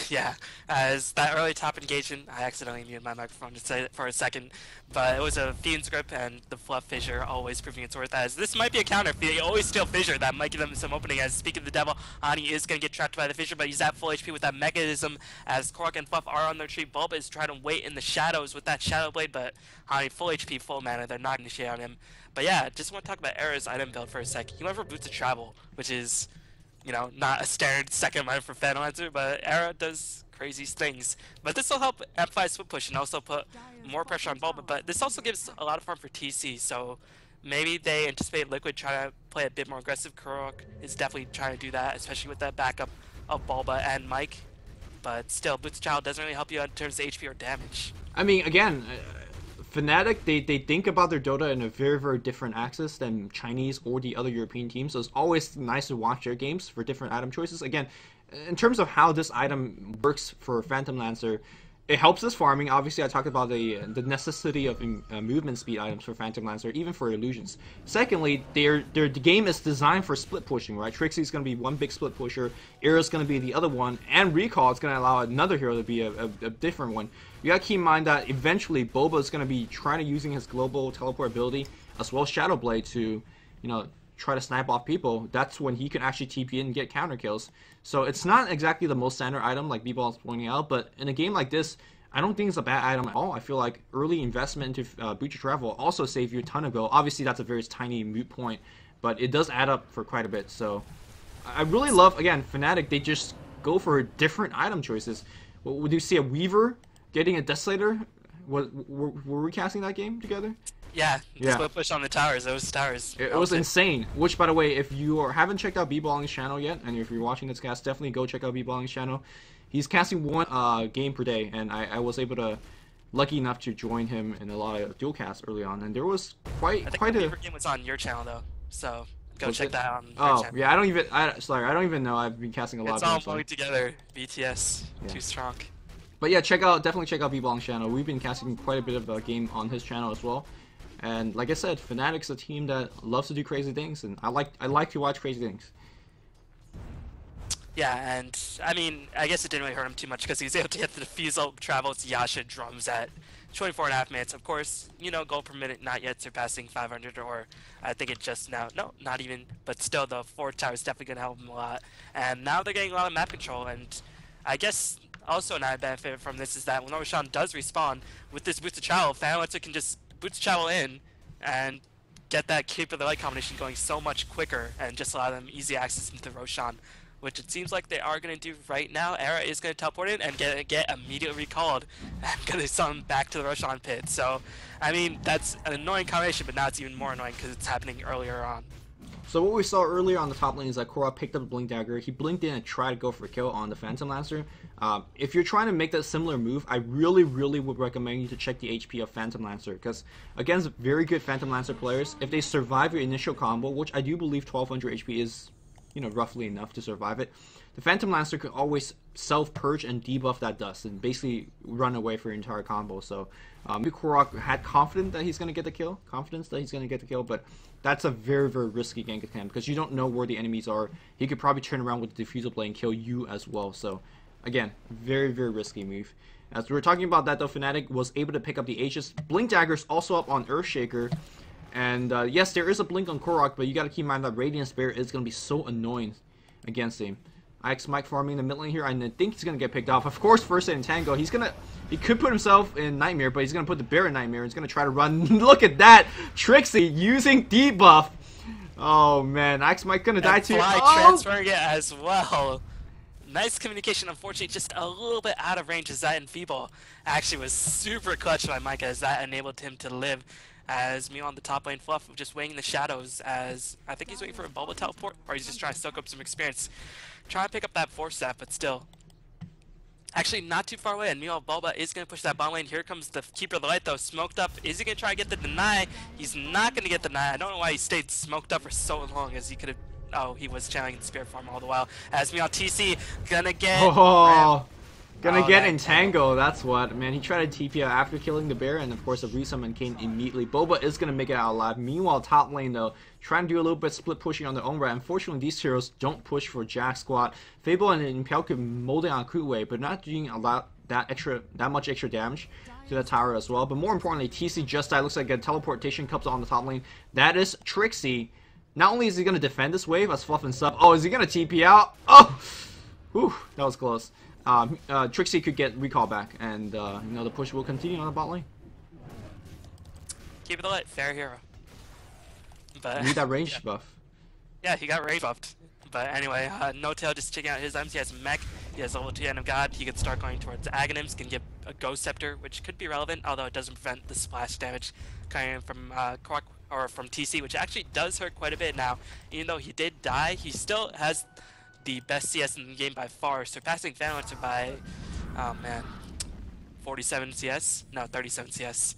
Yeah, as that early top engagement, I accidentally muted my microphone to say it for a second, but it was a Fiend's Grip and the Fluff Fissure always proving its worth, as this might be a counter. They always steal Fissure, that might give them some opening, as speaking of the devil, Ani is going to get trapped by the Fissure, but he's at full HP with that mechanism, as Korok and Fluff are on their tree. Bulba is trying to wait in the shadows with that Shadow Blade, but Ani full HP, full mana, they're not going to initiate on him. But yeah, just want to talk about Era's item build for a sec. He went for Boots of Travel, which is, you know, not a standard second item for Phantom Lancer, but Era does crazy things. But this will help amplify split push and also put more pressure on Bulba, but this also gives a lot of farm for TC, so maybe they anticipate Liquid trying to play a bit more aggressive. Korok is definitely trying to do that, especially with that backup of Bulba and Mike, but still, Boots Child doesn't really help you in terms of HP or damage. I mean, again, Fnatic, they think about their Dota in a very different axis than Chinese or the other European teams, so it's always nice to watch their games for different item choices. Again, in terms of how this item works for Phantom Lancer, it helps us farming. Obviously, I talked about the necessity of movement speed items for Phantom Lancer, even for illusions. Secondly, the game is designed for split pushing, right? Trixie's going to be one big split pusher, Era's going to be the other one, and Recall is going to allow another hero to be a different one. You got to keep in mind that eventually Boba is going to be trying to using his global teleport ability as well as Shadow Blade to, you know, try to snipe off people. That's when he can actually TP in and get counter kills. So it's not exactly the most standard item like B-Ball is pointing out, but in a game like this, I don't think it's a bad item at all. I feel like early investment into Boots of Travel also save you a ton of gold. Obviously, that's a very tiny moot point, but it does add up for quite a bit. So I really love, again, Fnatic, they just go for different item choices. Would you see a Weaver getting a Desolator? Were we casting that game together? Yeah, split push on the towers. Those towers. It was insane. Which, by the way, if you haven't checked out B-Balling's channel yet, and if you're watching this cast, definitely go check out B-Balling's channel. He's casting one game per day, and I was able to, lucky enough to join him in a lot of dual casts early on, and there was quite the game was on your channel though, so go check that out. Oh yeah, I don't even know. I've been casting a lot. It's all flowing together. BTS, too strong. But yeah, definitely check out B-Balling's channel. We've been casting quite a bit of a game on his channel as well. And like I said, Fnatic's a team that loves to do crazy things, and I like to watch crazy things. Yeah, and I mean, I guess it didn't really hurt him too much because he was able to get the defusal travels Yasha drums at 24.5 minutes. Of course, you know, gold per minute not yet surpassing 500, or I think it just now. No, not even. But still, the 4th tower is definitely gonna help him a lot. And now they're getting a lot of map control, and I guess also an added benefit from this is that when Roshan does respawn with this boost of travel, Fnatic can just boost travel in and get that Keep of the Light combination going so much quicker and just allow them easy access into Roshan, which it seems like they are going to do right now. Era is going to teleport in and get immediately recalled and going to summon back to the Roshan pit. So, I mean, that's an annoying combination, but now it's even more annoying because it's happening earlier on. So what we saw earlier on the top lane is that Korra picked up a Blink Dagger. He blinked in and tried to go for a kill on the Phantom Lancer. If you're trying to make that similar move, I really would recommend you to check the HP of Phantom Lancer, because against very good Phantom Lancer players, if they survive your initial combo, which I do believe 1200 HP is, you know, roughly enough to survive it, the Phantom Lancer can always self-purge and debuff that dust and basically run away for your entire combo. So maybe Korok had confidence that he's going to get the kill, but that's a very risky gank attempt because you don't know where the enemies are. He could probably turn around with the Diffusal Blade and kill you as well. So again, very risky move. As we were talking about that though, Fnatic was able to pick up the Aegis. Blink Dagger's also up on Earthshaker. And yes, there is a blink on Korok, but you got to keep in mind that Radiant Spirit is going to be so annoying against him. IX Mike farming in the mid lane here. I think he's going to get picked off. Of course, first in Tango. He could put himself in Nightmare, but he's going to put the bear in Nightmare. He's going to try to run. Look at that! Trixie using debuff. Oh man, IX Mike going to die too. Transferring it as well. Nice communication, unfortunately just a little bit out of range as that Enfeeble actually was super clutch by Micah as that enabled him to live. As me on the top lane, Fluff just waiting in the shadows as I think he's waiting for a Bulba teleport, or he's just trying to soak up some experience. Trying to pick up that 4th staff, but still. Actually, not too far away, and meanwhile, Bulba is going to push that bottom lane. Here comes the Keeper of the Light, though, smoked up. Is he going to try to get the deny? He's not going to get the deny. I don't know why he stayed smoked up for so long, as he could have... Oh, he was channeling the Spirit Farm all the while. As meanwhile, TC gonna get... Gonna get entangled, that's what. Man, he tried to TP out after killing the bear, and of course a resummon came immediately. Boba is gonna make it out alive. Meanwhile, top lane though, trying to do a little bit split pushing on their own right. Unfortunately, these heroes don't push for Jack Squad. Fable and Impel could mold it on Kuwei, but not doing a lot that much extra damage to the tower as well. But more importantly, TC just died. Looks like a teleportation comes on the top lane. That is Trixie. Not only is he gonna defend this wave as Fluff and Sub, oh, is he gonna TP out? Oh! Whew, that was close. Trixie could get recall back, and you know, the push will continue on the bot lane. Keep it alight, fair hero. But need that range buff. Yeah, he got range buffed. But anyway, No Tail just checking out his items. He has Mech, he has level 2 End of God. He could start going towards Aghanims, can get a Ghost Scepter, which could be relevant, although it doesn't prevent the splash damage coming in from Korok, or from TC, which actually does hurt quite a bit now. Even though he did die, he still has the best CS in the game by far, surpassing Fanlancer by, oh man, 47 CS? No, 37 CS.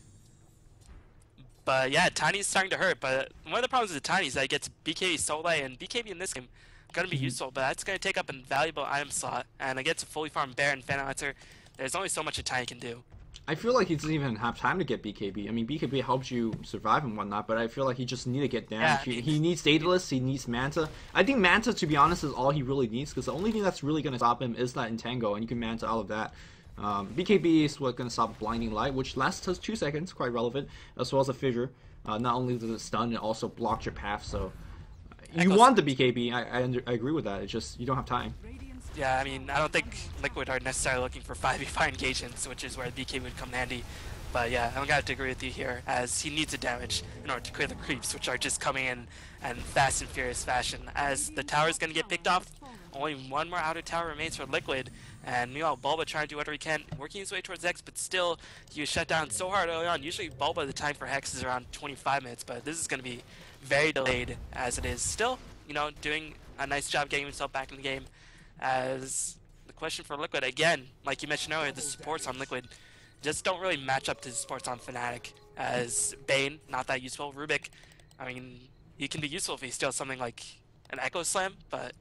But yeah, Tiny's starting to hurt, but one of the problems with Tiny is that he gets BKB Soleil, and BKB in this game gonna be useful, but that's gonna take up a valuable item slot, and against a fully farmed bear and Fanlancer, there's only so much a Tiny can do. I feel like he doesn't even have time to get BKB. I mean, BKB helps you survive and whatnot, but I feel like he just needs to get damage. Yeah, he needs Daedalus, he needs Manta. I think Manta, to be honest, is all he really needs, because the only thing that's really going to stop him is that Entangle, and you can Manta all of that. BKB is what's going to stop Blinding Light, which lasts us 2 seconds, quite relevant, as well as a Fissure. Not only does it stun, it also blocks your path, so... You want the BKB, I agree with that, it's just, you don't have time. Yeah, I mean, I don't think Liquid are necessarily looking for 5v5 engagements, which is where BK would come in handy. But yeah, I'm gonna agree with you here, as he needs a damage in order to clear the creeps, which are just coming in fast and furious fashion. As the tower is gonna get picked off, only one more outer tower remains for Liquid, and meanwhile Bulba trying to do whatever he can, working his way towards Hex, but still he was shut down so hard early on. Usually Bulba, the time for Hex is around 25 minutes, but this is gonna be very delayed as it is. Still, you know, doing a nice job getting himself back in the game. As the question for Liquid, again, like you mentioned earlier, the supports on Liquid just don't really match up to the supports on Fnatic. As Bane, not that useful. Rubik, I mean, he can be useful if he steals something like an Echo Slam, but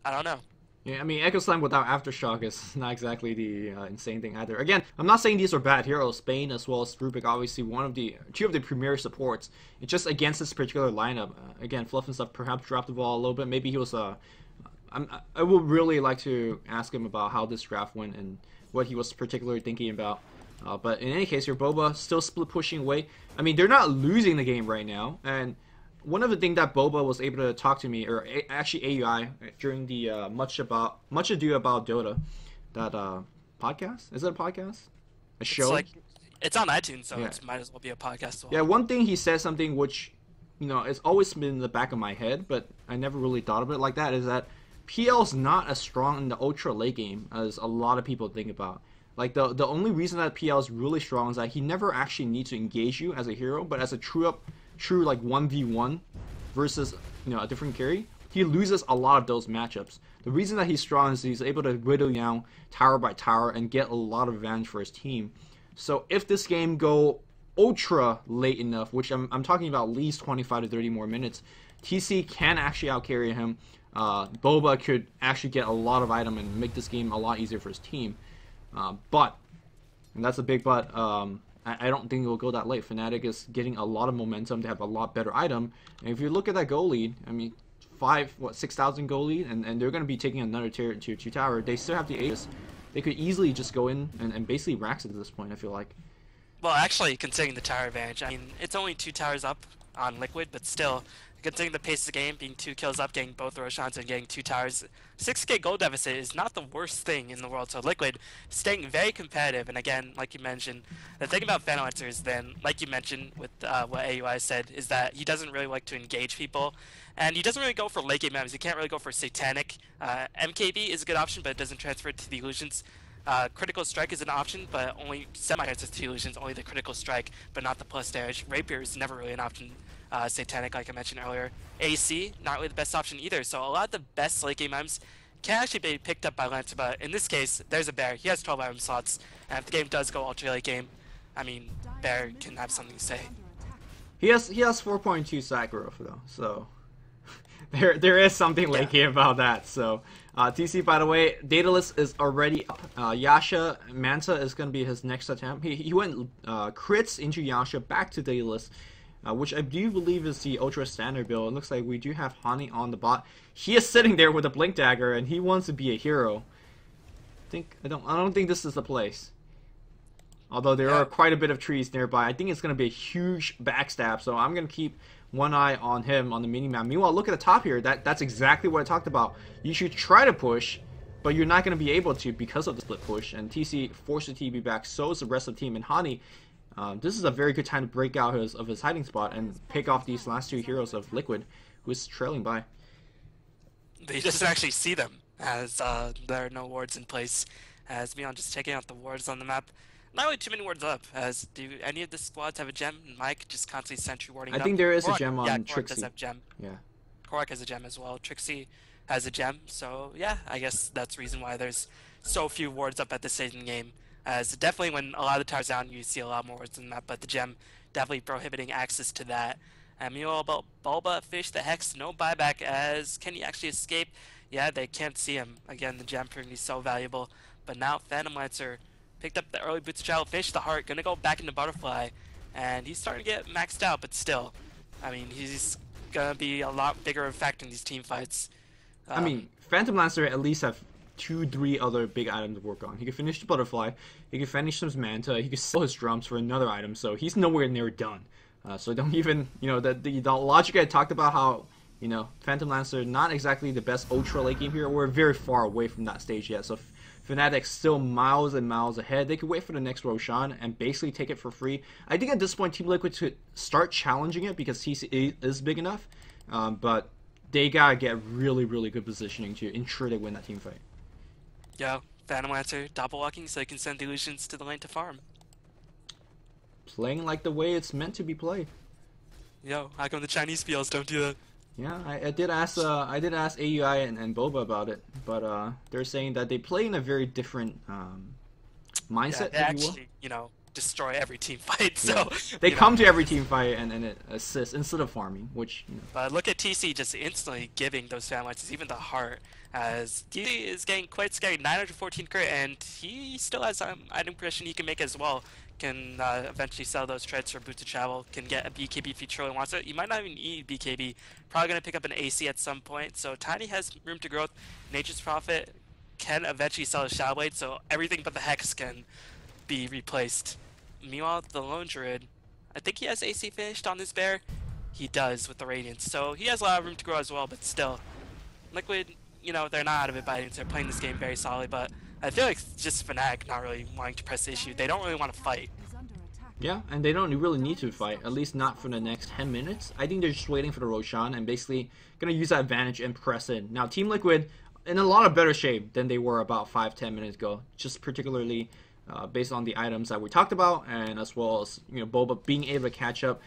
I don't know. Yeah, I mean, Echo Slam without Aftershock is not exactly the insane thing either. Again, I'm not saying these are bad heroes. Bane as well as Rubik, obviously two of the premier supports. It's just against this particular lineup. Again, Fluff and stuff perhaps dropped the ball a little bit. Maybe he was I would really like to ask him about how this draft went and what he was particularly thinking about. But in any case, your Boba still split pushing away. I mean, they're not losing the game right now. And one of the things that Boba was able to talk to me, or actually AUI, during the Much Ado About Dota, that podcast? Is it a podcast? A show? It's on iTunes, so yeah. It might as well be a podcast as well. Yeah, one thing he said something which, you know, it's always been in the back of my head, but I never really thought of it like that, is that PL's not as strong in the ultra late game as a lot of people think about. Like, the only reason that PL is really strong is that he never actually needs to engage you as a hero, but as a true like 1v1 versus, you know, a different carry, he loses a lot of those matchups. The reason that he's strong is he's able to whittle down tower by tower and get a lot of advantage for his team. So if this game go ultra late enough, which I'm talking about at least 25 to 30 more minutes, TC can actually outcarry him. Boba could actually get a lot of item and make this game a lot easier for his team. But, and that's a big but, I don't think it will go that late. Fnatic is getting a lot of momentum. They have a lot better item. And if you look at that goal lead, I mean, 6,000 goal lead, and they're going to be taking another tier 2 tower. They still have the Aegis. They could easily just go in and basically rax it at this point, I feel like. Well, actually, considering the tower advantage, I mean, it's only 2 towers up on Liquid, but still, considering the pace of the game, being 2 kills up, getting both Roshans and getting 2 towers, 6k gold deficit is not the worst thing in the world. So Liquid staying very competitive, and again, like you mentioned, the thing about Phantomancer is then, like you mentioned with what AUI said, is that he doesn't really like to engage people, and he doesn't really go for late game items. He can't really go for Satanic. MKB is a good option, but it doesn't transfer to the illusions. Critical Strike is an option, but only semi-transfers to illusions, only the Critical Strike, but not the plus damage. Rapier is never really an option. Satanic, like I mentioned earlier. AC, not really the best option either. So a lot of the best late game items can actually be picked up by Lancer, but in this case, there's a Bear. He has 12 item slots, and if the game does go ultra late game, I mean, Bear can have something to say. He has 4.2 sack growth though, so there is something late game about that. So TC, by the way, Daedalus is already up. Yasha Manta is going to be his next attempt. He went crits into Yasha back to Daedalus. Which I do believe is the ultra standard build. It looks like we do have Hani on the bot. He is sitting there with a blink dagger, and he wants to be a hero. I don't think this is the place. Although there are quite a bit of trees nearby, I think it's going to be a huge backstab. So I'm going to keep one eye on him on the minimap. Meanwhile, look at the top here. That's exactly what I talked about. You should try to push, but you're not going to be able to because of the split push. And TC forced the TB back. So is the rest of the team. And Hani. This is a very good time to break out of his hiding spot and pick off these last 2 heroes of Liquid, who is trailing by. He doesn't actually see them, as there are no wards in place. As Mion just taking out the wards on the map. Not really too many wards up, as do any of the squads have a gem? Mike just constantly sentry warding up. I think there is Korak, a gem on Trixie. Trixie. Does have gem. Yeah. Korak has a gem as well. Trixie has a gem, so yeah, I guess that's the reason why there's so few wards up at this stage in the game. As definitely when a lot of the towers down, you see a lot more wards in the map, but the gem definitely prohibiting access to that. And meanwhile, about Bulba, Fish, the Hex, no buyback, as can he actually escape? Yeah, they can't see him. Again, the gem proving to be so valuable. But now Phantom Lancer picked up the early boots of Child Fish, the Heart, gonna go back into Butterfly, and he's starting to get maxed out, but still, I mean, he's gonna be a lot bigger of a factor in these team fights. I mean, Phantom Lancer at least have 2-3 other big items to work on. He could finish the Butterfly, he could finish his Manta, he could sell his drums for another item, so he's nowhere near done. So don't even, you know, the logic I talked about how You know, Phantom Lancer not exactly the best ultra late game here. We're very far away from that stage yet, so Fnatic still miles and miles ahead. They could wait for the next Roshan and basically take it for free. I think at this point Team Liquid should start challenging it because TC is big enough, but they gotta get really, really good positioning to ensure they win that team fight. Yeah, Phantom Lancer double walking so he can send the illusions to the lane to farm. Playing like the way it's meant to be played. Yo, how come the Chinese PLs don't do that? Yeah, I did ask AUI and Boba about it, but they're saying that they play in a very different mindset. Yeah, they if you will. actually, you know, destroy every team fight. So They come to every team fight and it assists instead of farming, which. You know. But look at TC just instantly giving those Phantom Lancers even the heart, as TC is getting quite scary. 914 crit, and he still has item progression he can make as well. Can eventually sell those treads for boots of travel. Can get a BKB if he truly wants it. You might not even need BKB. Probably gonna pick up an AC at some point. So Tiny has room to growth. Nature's Prophet can eventually sell a Shadow Blade, so everything but the Hex can be replaced. Meanwhile, the Lone Druid, I think he has AC finished on this bear. He does with the Radiance, so he has a lot of room to grow as well. But still, Liquid, you know, they're not out of it by any means. They're playing this game very solidly, but I feel like it's just Fnatic not really wanting to press the issue. They don't really want to fight. Yeah, and they don't really need to fight, at least not for the next 10 minutes. I think they're just waiting for the Roshan and basically going to use that advantage and press in. Now, Team Liquid, in a lot of better shape than they were about 5-10 minutes ago, just particularly based on the items that we talked about, and as well as, you know, Boba being able to catch up.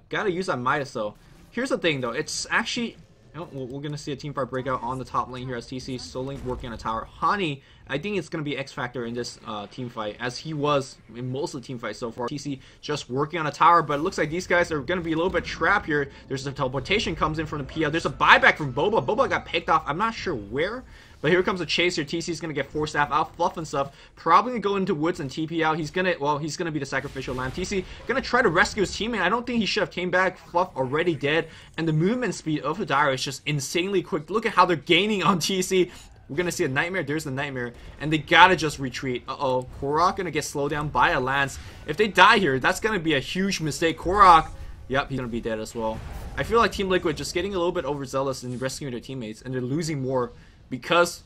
Gotta use that Midas, though. Here's the thing, though. It's actually... we're going to see a team fight breakout on the top lane here as TC slowly working on a tower. Hani, I think it's going to be X factor in this team fight, as he was in most of the team fights so far. TC just working on a tower, but it looks like these guys are going to be a little bit trapped here. There's a teleportation comes in from the PL. There's a buyback from Boba. Boba got picked off. I'm not sure where, but here comes a chase here. TC's going to get 4 staff out, Fluff and stuff. Probably going to go into woods and TP out. He's going to be the sacrificial lamb. TC going to try to rescue his teammate. I don't think he should have came back. Fluff already dead, and the movement speed of the Dire is just insanely quick. Look at how they're gaining on TC. We're going to see a Nightmare. There's the Nightmare. And they got to just retreat. Uh-oh. Korok going to get slowed down by a Lance. If they die here, that's going to be a huge mistake. Korok, yep, he's going to be dead as well. I feel like Team Liquid just getting a little bit overzealous in rescuing their teammates, and they're losing more because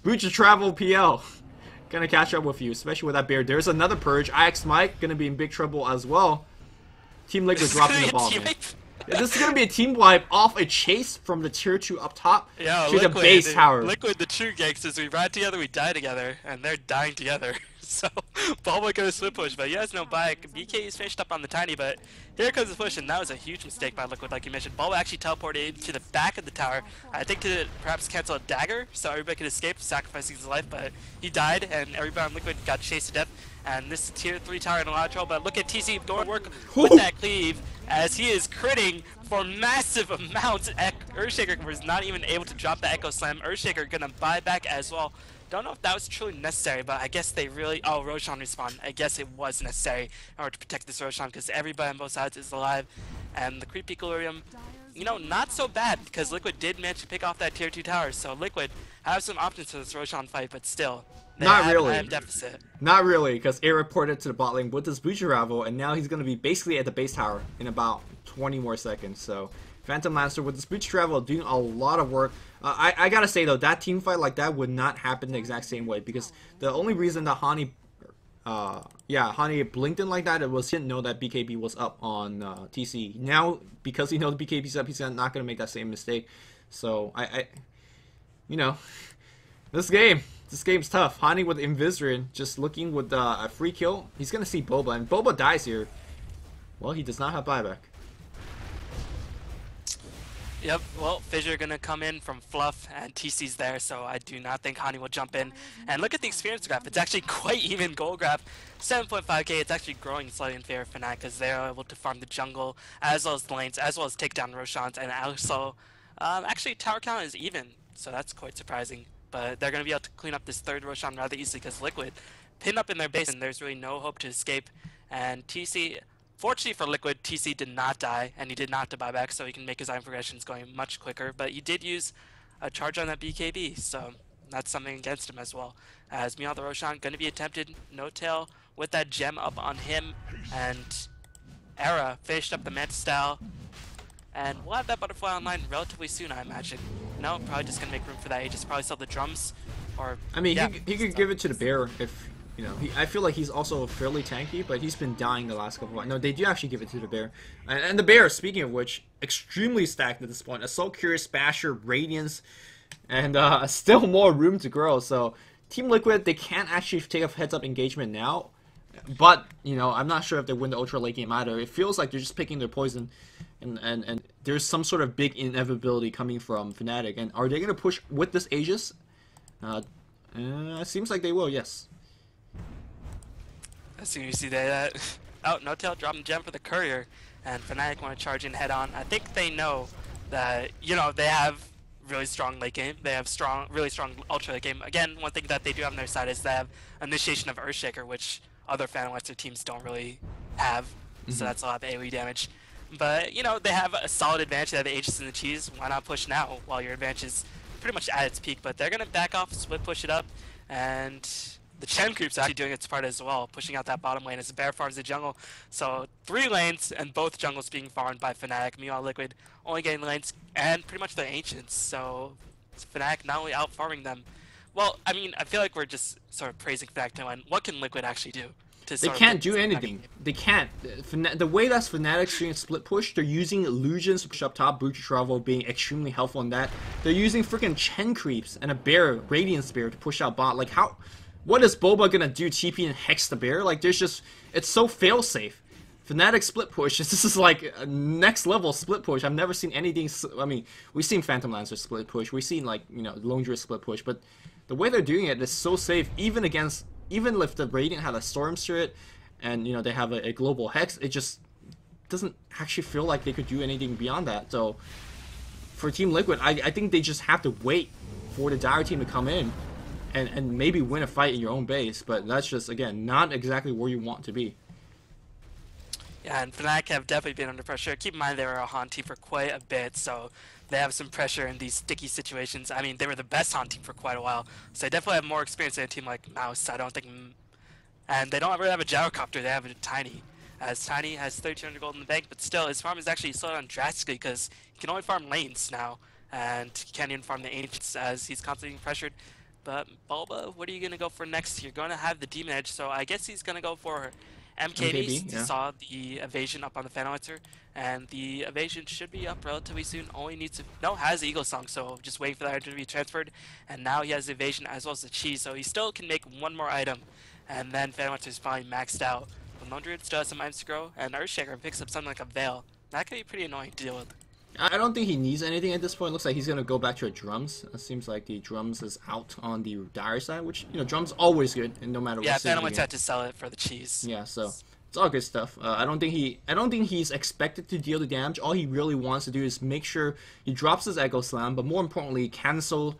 Boots of Travel PL going to catch up with you, especially with that bear. There's another Purge. IX Mike going to be in big trouble as well. Team Liquid dropping the ball, man. This is going to be a team wipe off a chase from the tier 2 up top to the base tower. Liquid, the true gangsters, we ride together, we die together, and they're dying together. So, Bulma goes split push, but he has no bike. BK is finished up on the Tiny, but here comes the push, and that was a huge mistake by Liquid, like you mentioned. Bulma actually teleported to the back of the tower, I think to perhaps cancel a dagger, so everybody could escape, sacrificing his life, but he died, and everybody on Liquid got chased to death. And this is tier 3 tower in a lot of trouble, but look at TC going to work with that cleave, as he is critting for massive amounts. Earthshaker was not even able to drop the Echo Slam. Earthshaker gonna buy back as well. Don't know if that was truly necessary, but I guess they really... Oh, Roshan respawned. I guess it was necessary in order to protect this Roshan, because everybody on both sides is alive. And the Creepy Equilibrium, you know, not so bad, because Liquid did manage to pick off that tier 2 tower. So Liquid have some options for this Roshan fight, but still... Not really. Deficit. Not really, because Air reported to the bot lane with his Boots of Travel, and now he's going to be basically at the base tower in about 20 more seconds. So, Phantom Lancer with his Boots of Travel doing a lot of work. I gotta say, though, that team fight like that would not happen the exact same way, because the only reason that Hani blinked in like that, it was he didn't know that BKB was up on TC. Now, because he knows BKB's up, he's not going to make that same mistake. So, you know, this game's tough. Hani with Invisrin just looking with a free kill. He's going to see Boba, and Boba dies here. Well, he does not have buyback. Yep, well, Fissure gonna come in from Fluff, and TC's there, so I do not think Hani will jump in. And look at the experience graph, it's actually quite even gold graph. 7.5k, it's actually growing slightly in favor of Fnatic, because they're able to farm the jungle, as well as the lanes, as well as take down Roshans, and also, actually tower count is even, so that's quite surprising. But they're gonna be able to clean up this third Roshan rather easily, because Liquid pinned up in their base, and there's really no hope to escape. And TC... Fortunately for Liquid, TC did not die, and he did not have to buy back, so he can make his item progressions going much quicker. But he did use a charge on that BKB, so that's something against him as well. As meanwhile, the Roshan going to be attempted, no tail with that gem up on him, and Era finished up the Manta style. And we'll have that butterfly online relatively soon, I imagine. No, probably just gonna make room for that Aegis. Probably sell the drums, or I mean, yeah, he could give it to the bear if you know. I feel like he's also fairly tanky, but he's been dying the last couple of. No, they do actually give it to the bear, and the bear. Speaking of which, extremely stacked at this point. Assault, Curious, Basher, Radiance, and still more room to grow. So Team Liquid, they can't actually take a heads-up engagement now. But, you know, I'm not sure if they win the Ultra late game either. It feels like they're just picking their poison. And there's some sort of big inevitability coming from Fnatic. And are they going to push with this Aegis? It seems like they will, yes. As soon as you see that, oh, No Tail dropping gem for the courier, and Fnatic want to charge in head on. I think they know that, you know, they have really strong late game. They have really strong ultra late game. Again, one thing that they do have on their side is they have initiation of Earthshaker, which other Phantom Lancer teams don't really have. So that's a lot of AoE damage. But, you know, they have a solid advantage. They have the Aegis and the cheese. Why not push now while your advantage is pretty much at its peak? But they're going to back off, split push it up, and the Chen creep's actually doing its part as well, pushing out that bottom lane as the bear farms the jungle. So 3 lanes, and both jungles being farmed by Fnatic. Meanwhile, Liquid only getting lanes and pretty much their ancients. So Fnatic not only out farming them. Well, I mean, I feel like we're just sort of praising Fnatic to win. What can Liquid actually do? They can't do anything. They can't. The way that's Fnatic's doing split push, they're using illusions to push up top, Booty Travel being extremely helpful in that. They're using freaking Chen creeps and a bear, Radiant Spear, to push out bot. Like, how? What is Boba gonna do? TP and hex the bear? Like, there's just, it's so failsafe. Fnatic split push, this is like a next level split push. I've never seen anything. I mean, we've seen Phantom Lancer split push, we've seen, like, you know, Lone Druid split push, but the way they're doing it is so safe, even if the Radiant had a Storm Spirit and, you know, they have a global hex, it just doesn't actually feel like they could do anything beyond that. So for Team Liquid, I think they just have to wait for the Dire team to come in and maybe win a fight in your own base, but that's just, again, not exactly where you want to be. Yeah, and Fnatic have definitely been under pressure. Keep in mind they were a Han team for quite a bit, so they have some pressure in these sticky situations. I mean, they were the best Han team for quite a while, so they definitely have more experience than a team like Mouse. I don't think, and they don't really have a gyrocopter. They have a Tiny, as Tiny has 1,300 gold in the bank, but still his farm is actually slowed down drastically because he can only farm lanes now, and he can't even farm the ancients as he's constantly being pressured. But Bulba, what are you gonna go for next? You're gonna have the Demon Edge, so I guess he's gonna go for MKB. Yeah. Saw the evasion up on the Phantom Lancer, and the evasion should be up relatively soon. Only needs to has Eagle Song, so just waiting for that item to be transferred. And now he has the evasion as well as the cheese, so he still can make one more item, and then Phantom Lancer is probably maxed out. But Lone Druid still has some items to grow, and Earthshaker picks up something like a Veil. That could be pretty annoying to deal with. I don't think he needs anything at this point. Looks like he's gonna go back to a drums. It seems like the drums is out on the Dire side, which, you know, drums always good, and no matter what. Yeah, Phantom Lancer had to sell it for the cheese. Yeah, so it's all good stuff. I don't think he's expected to deal the damage. All he really wants to do is make sure he drops his Echo Slam, but more importantly, cancel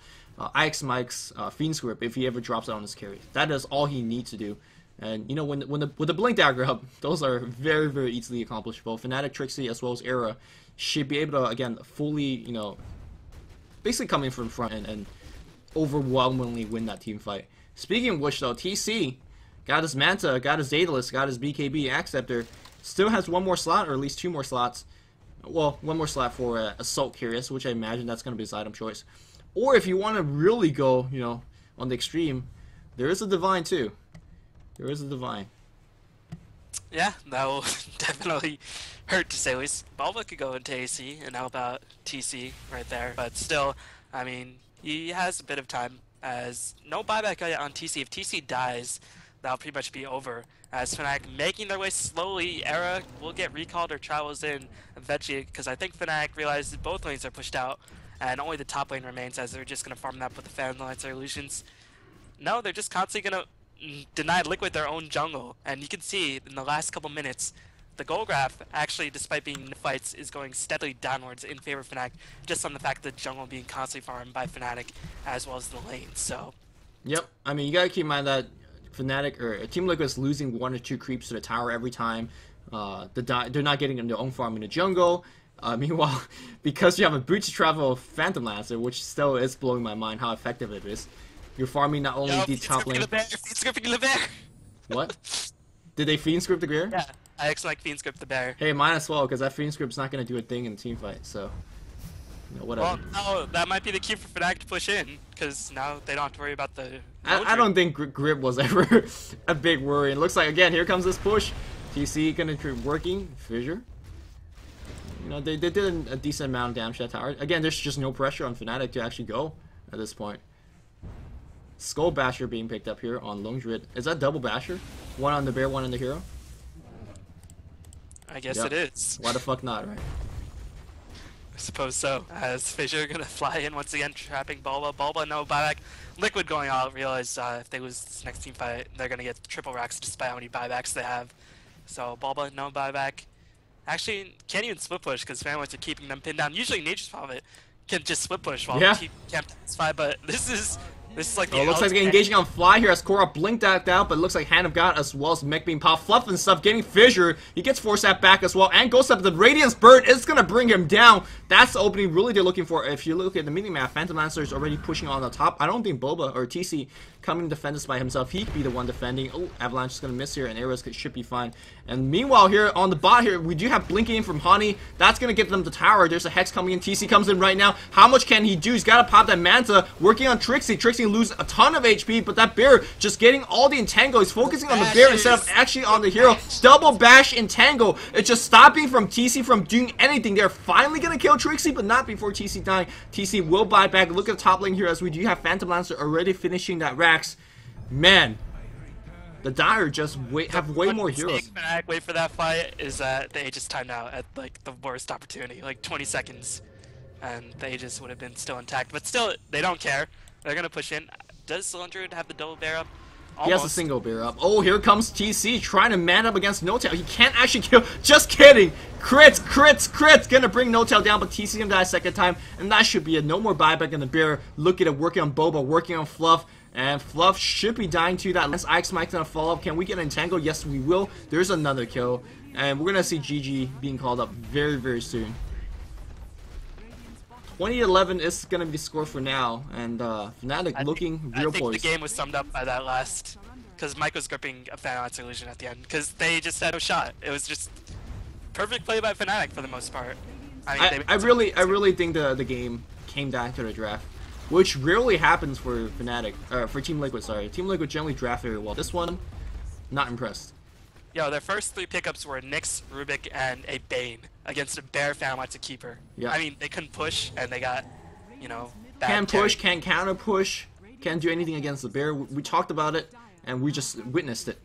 IX Mike's Fiend's Grip if he ever drops it on his carry. That is all he needs to do. And, you know, with the Blink Dagger up, those are very, very easily accomplishable. Fnatic, Trixie, as well as Era should be able to, again, fully, you know, basically coming from front and overwhelmingly win that team fight. Speaking of which, though, TC got his Manta, got his Daedalus, got his BKB Acceptor, still has one more slot, or at least 2 more slots. Well, 1 more slot for Assault Curious, which I imagine that's going to be his item choice. Or if you want to really go, you know, on the extreme, there is a Divine, too. There is a Divine. Yeah, that will definitely hurt, to say the least. Bulba could go into AC and help out TC right there, but still, I mean, he has a bit of time, as no buyback on TC. If TC dies, that'll pretty much be over. As Fnatic making their way slowly, Era will get recalled or travels in eventually, because I think Fnatic realized both lanes are pushed out, and only the top lane remains, as they're just going to farm that with the Phantom Lancer illusions. No, they're just constantly going to deny Liquid their own jungle, and you can see in the last couple minutes, the goal graph, actually, despite being in fights, is going steadily downwards in favor of Fnatic, just on the fact that the jungle being constantly farmed by Fnatic, as well as the lane, so. Yep, I mean, you gotta keep in mind that Fnatic, or Team Liquid is losing 1 or 2 creeps to the tower every time. They're not getting their own farm in the jungle. Meanwhile, because you have a Boots Travel Phantom Lancer, which still is blowing my mind how effective it is. You're farming not only the top lane. Scripting the bear. What? Did they fiend script the bear? Yeah. I actually like Fiend Script the bear. Hey, mine as well, because that Fiend Script's not going to do a thing in a team fight, so... You know, whatever. Well, no, that might be the key for Fnatic to push in, because now they don't have to worry about the... I don't think grip was ever a big worry. It looks like, again, here comes this push. TC going to be working. Fissure. You know, they did a decent amount of damage to that tower. Again, there's just no pressure on Fnatic to actually go at this point. Skull Basher being picked up here on Lungrid. Is that double Basher? One on the bear, one on the hero? I guess it is. Why the fuck not, right? I suppose so. As Fissure gonna fly in once again, trapping Bulba. Bulba, no buyback. Liquid going out, realize if they lose this next team fight, they're gonna get triple racks despite how many buybacks they have. So Bulba, no buyback. Actually, can't even split push because families are keeping them pinned down. Usually Nature's Prophet can just split push while he can't satisfy, but this is like the looks like they're engaging on Fly here as Korra blinked that out, but it looks like Hand of God as well as Mech being popped. Fluff and stuff getting Fissure. He gets forced that back as well and goes up. The Radiance Bird is going to bring him down. That's the opening really they're looking for. If you look at the mini-map, Phantom Lancer is already pushing on the top. I don't think Boba or TC coming to defend this by himself. He could be the one defending. Oh, Avalanche is going to miss here and Arrows should be fine. And meanwhile here on the bot here, we do have blinking in from Honey. That's going to get them the tower. There's a Hex coming in. TC comes in right now. How much can he do? He's got to pop that Manta. Working on Trixie. Trixie lose a ton of HP, but that bear just getting all the entangle. He's focusing on the bear instead of actually on the hero. Double bash entangle. It's just stopping from TC from doing anything. They're finally going to kill Trixie, but not before TC dying. TC will buy back. Look at the top lane here as we do have Phantom Lancer already finishing that Rax. Man, the Dire just have way more heroes. Wait for that fight is that they just timed out at like the worst opportunity, like 20 seconds, and they just would have been still intact. But still, they don't care. They're gonna push in. Does Cylindrid have the double bear up? Almost. He has a single bear up. Oh, here comes TC trying to man up against No-Tail. He can't actually kill. Just kidding. Crits, crits, crits. Gonna bring No-Tail down, but TC gonna die a second time, and that should be it. No more buyback in the bear. Look at it, working on Boba, working on Fluff. And Fluff should be dying to that. Unless Ike's Mike's gonna fall up. Can we get an entangle? Yes, we will. There's another kill. And we're gonna see GG being called up very, very soon. 20-11 is gonna be the score for now. And Fnatic looking real poised. I think the game was summed up by that last. Because Mike was gripping a Phantom illusion at the end. Because they just had no shot. It was just perfect play by Fnatic for the most part. I really think the game came down to the draft. Which rarely happens for Fnatic, for Team Liquid, sorry. Team Liquid generally draft very well. This one, not impressed. Yo, their first three pickups were Nyx, Rubik, and a Bane against a Bear Phantom a Keeper. Yeah. I mean, they couldn't push, and they got, you know, bad can't push, can't counter push, can't do anything against the Bear. We talked about it, and we just witnessed it.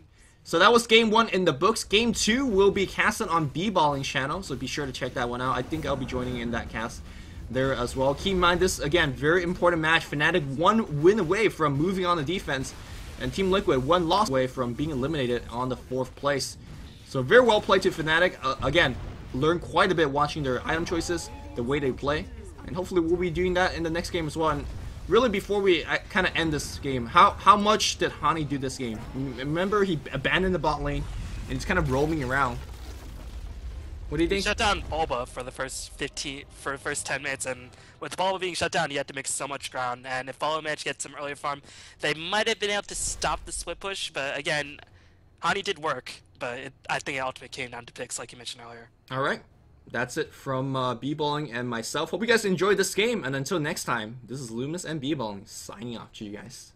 So that was game 1 in the books. Game 2 will be casted on B-Balling's channel, so be sure to check that one out. I think I'll be joining in that cast there as well. Keep in mind this, again, very important match. Fnatic 1 win away from moving on the defense, and Team Liquid 1 loss away from being eliminated on the 4th place. So very well played to Fnatic. Again, learned quite a bit watching their item choices, the way they play, and hopefully we'll be doing that in the next game as well. And really, before we kind of end this game, how much did Hani do this game? Remember, he abandoned the bot lane, and he's kind of roaming around. What do you think? He shut down Bulba for the first 10 minutes, and with Bulba being shut down, he had to make so much ground. And if Bulba managed to get some earlier farm, they might have been able to stop the split push. But again, Hani did work, but I think it ultimately came down to picks, like you mentioned earlier. All right, that's it from B-Balling and myself. Hope you guys enjoyed this game, and until next time, this is Luminous and B-Balling signing off to you guys.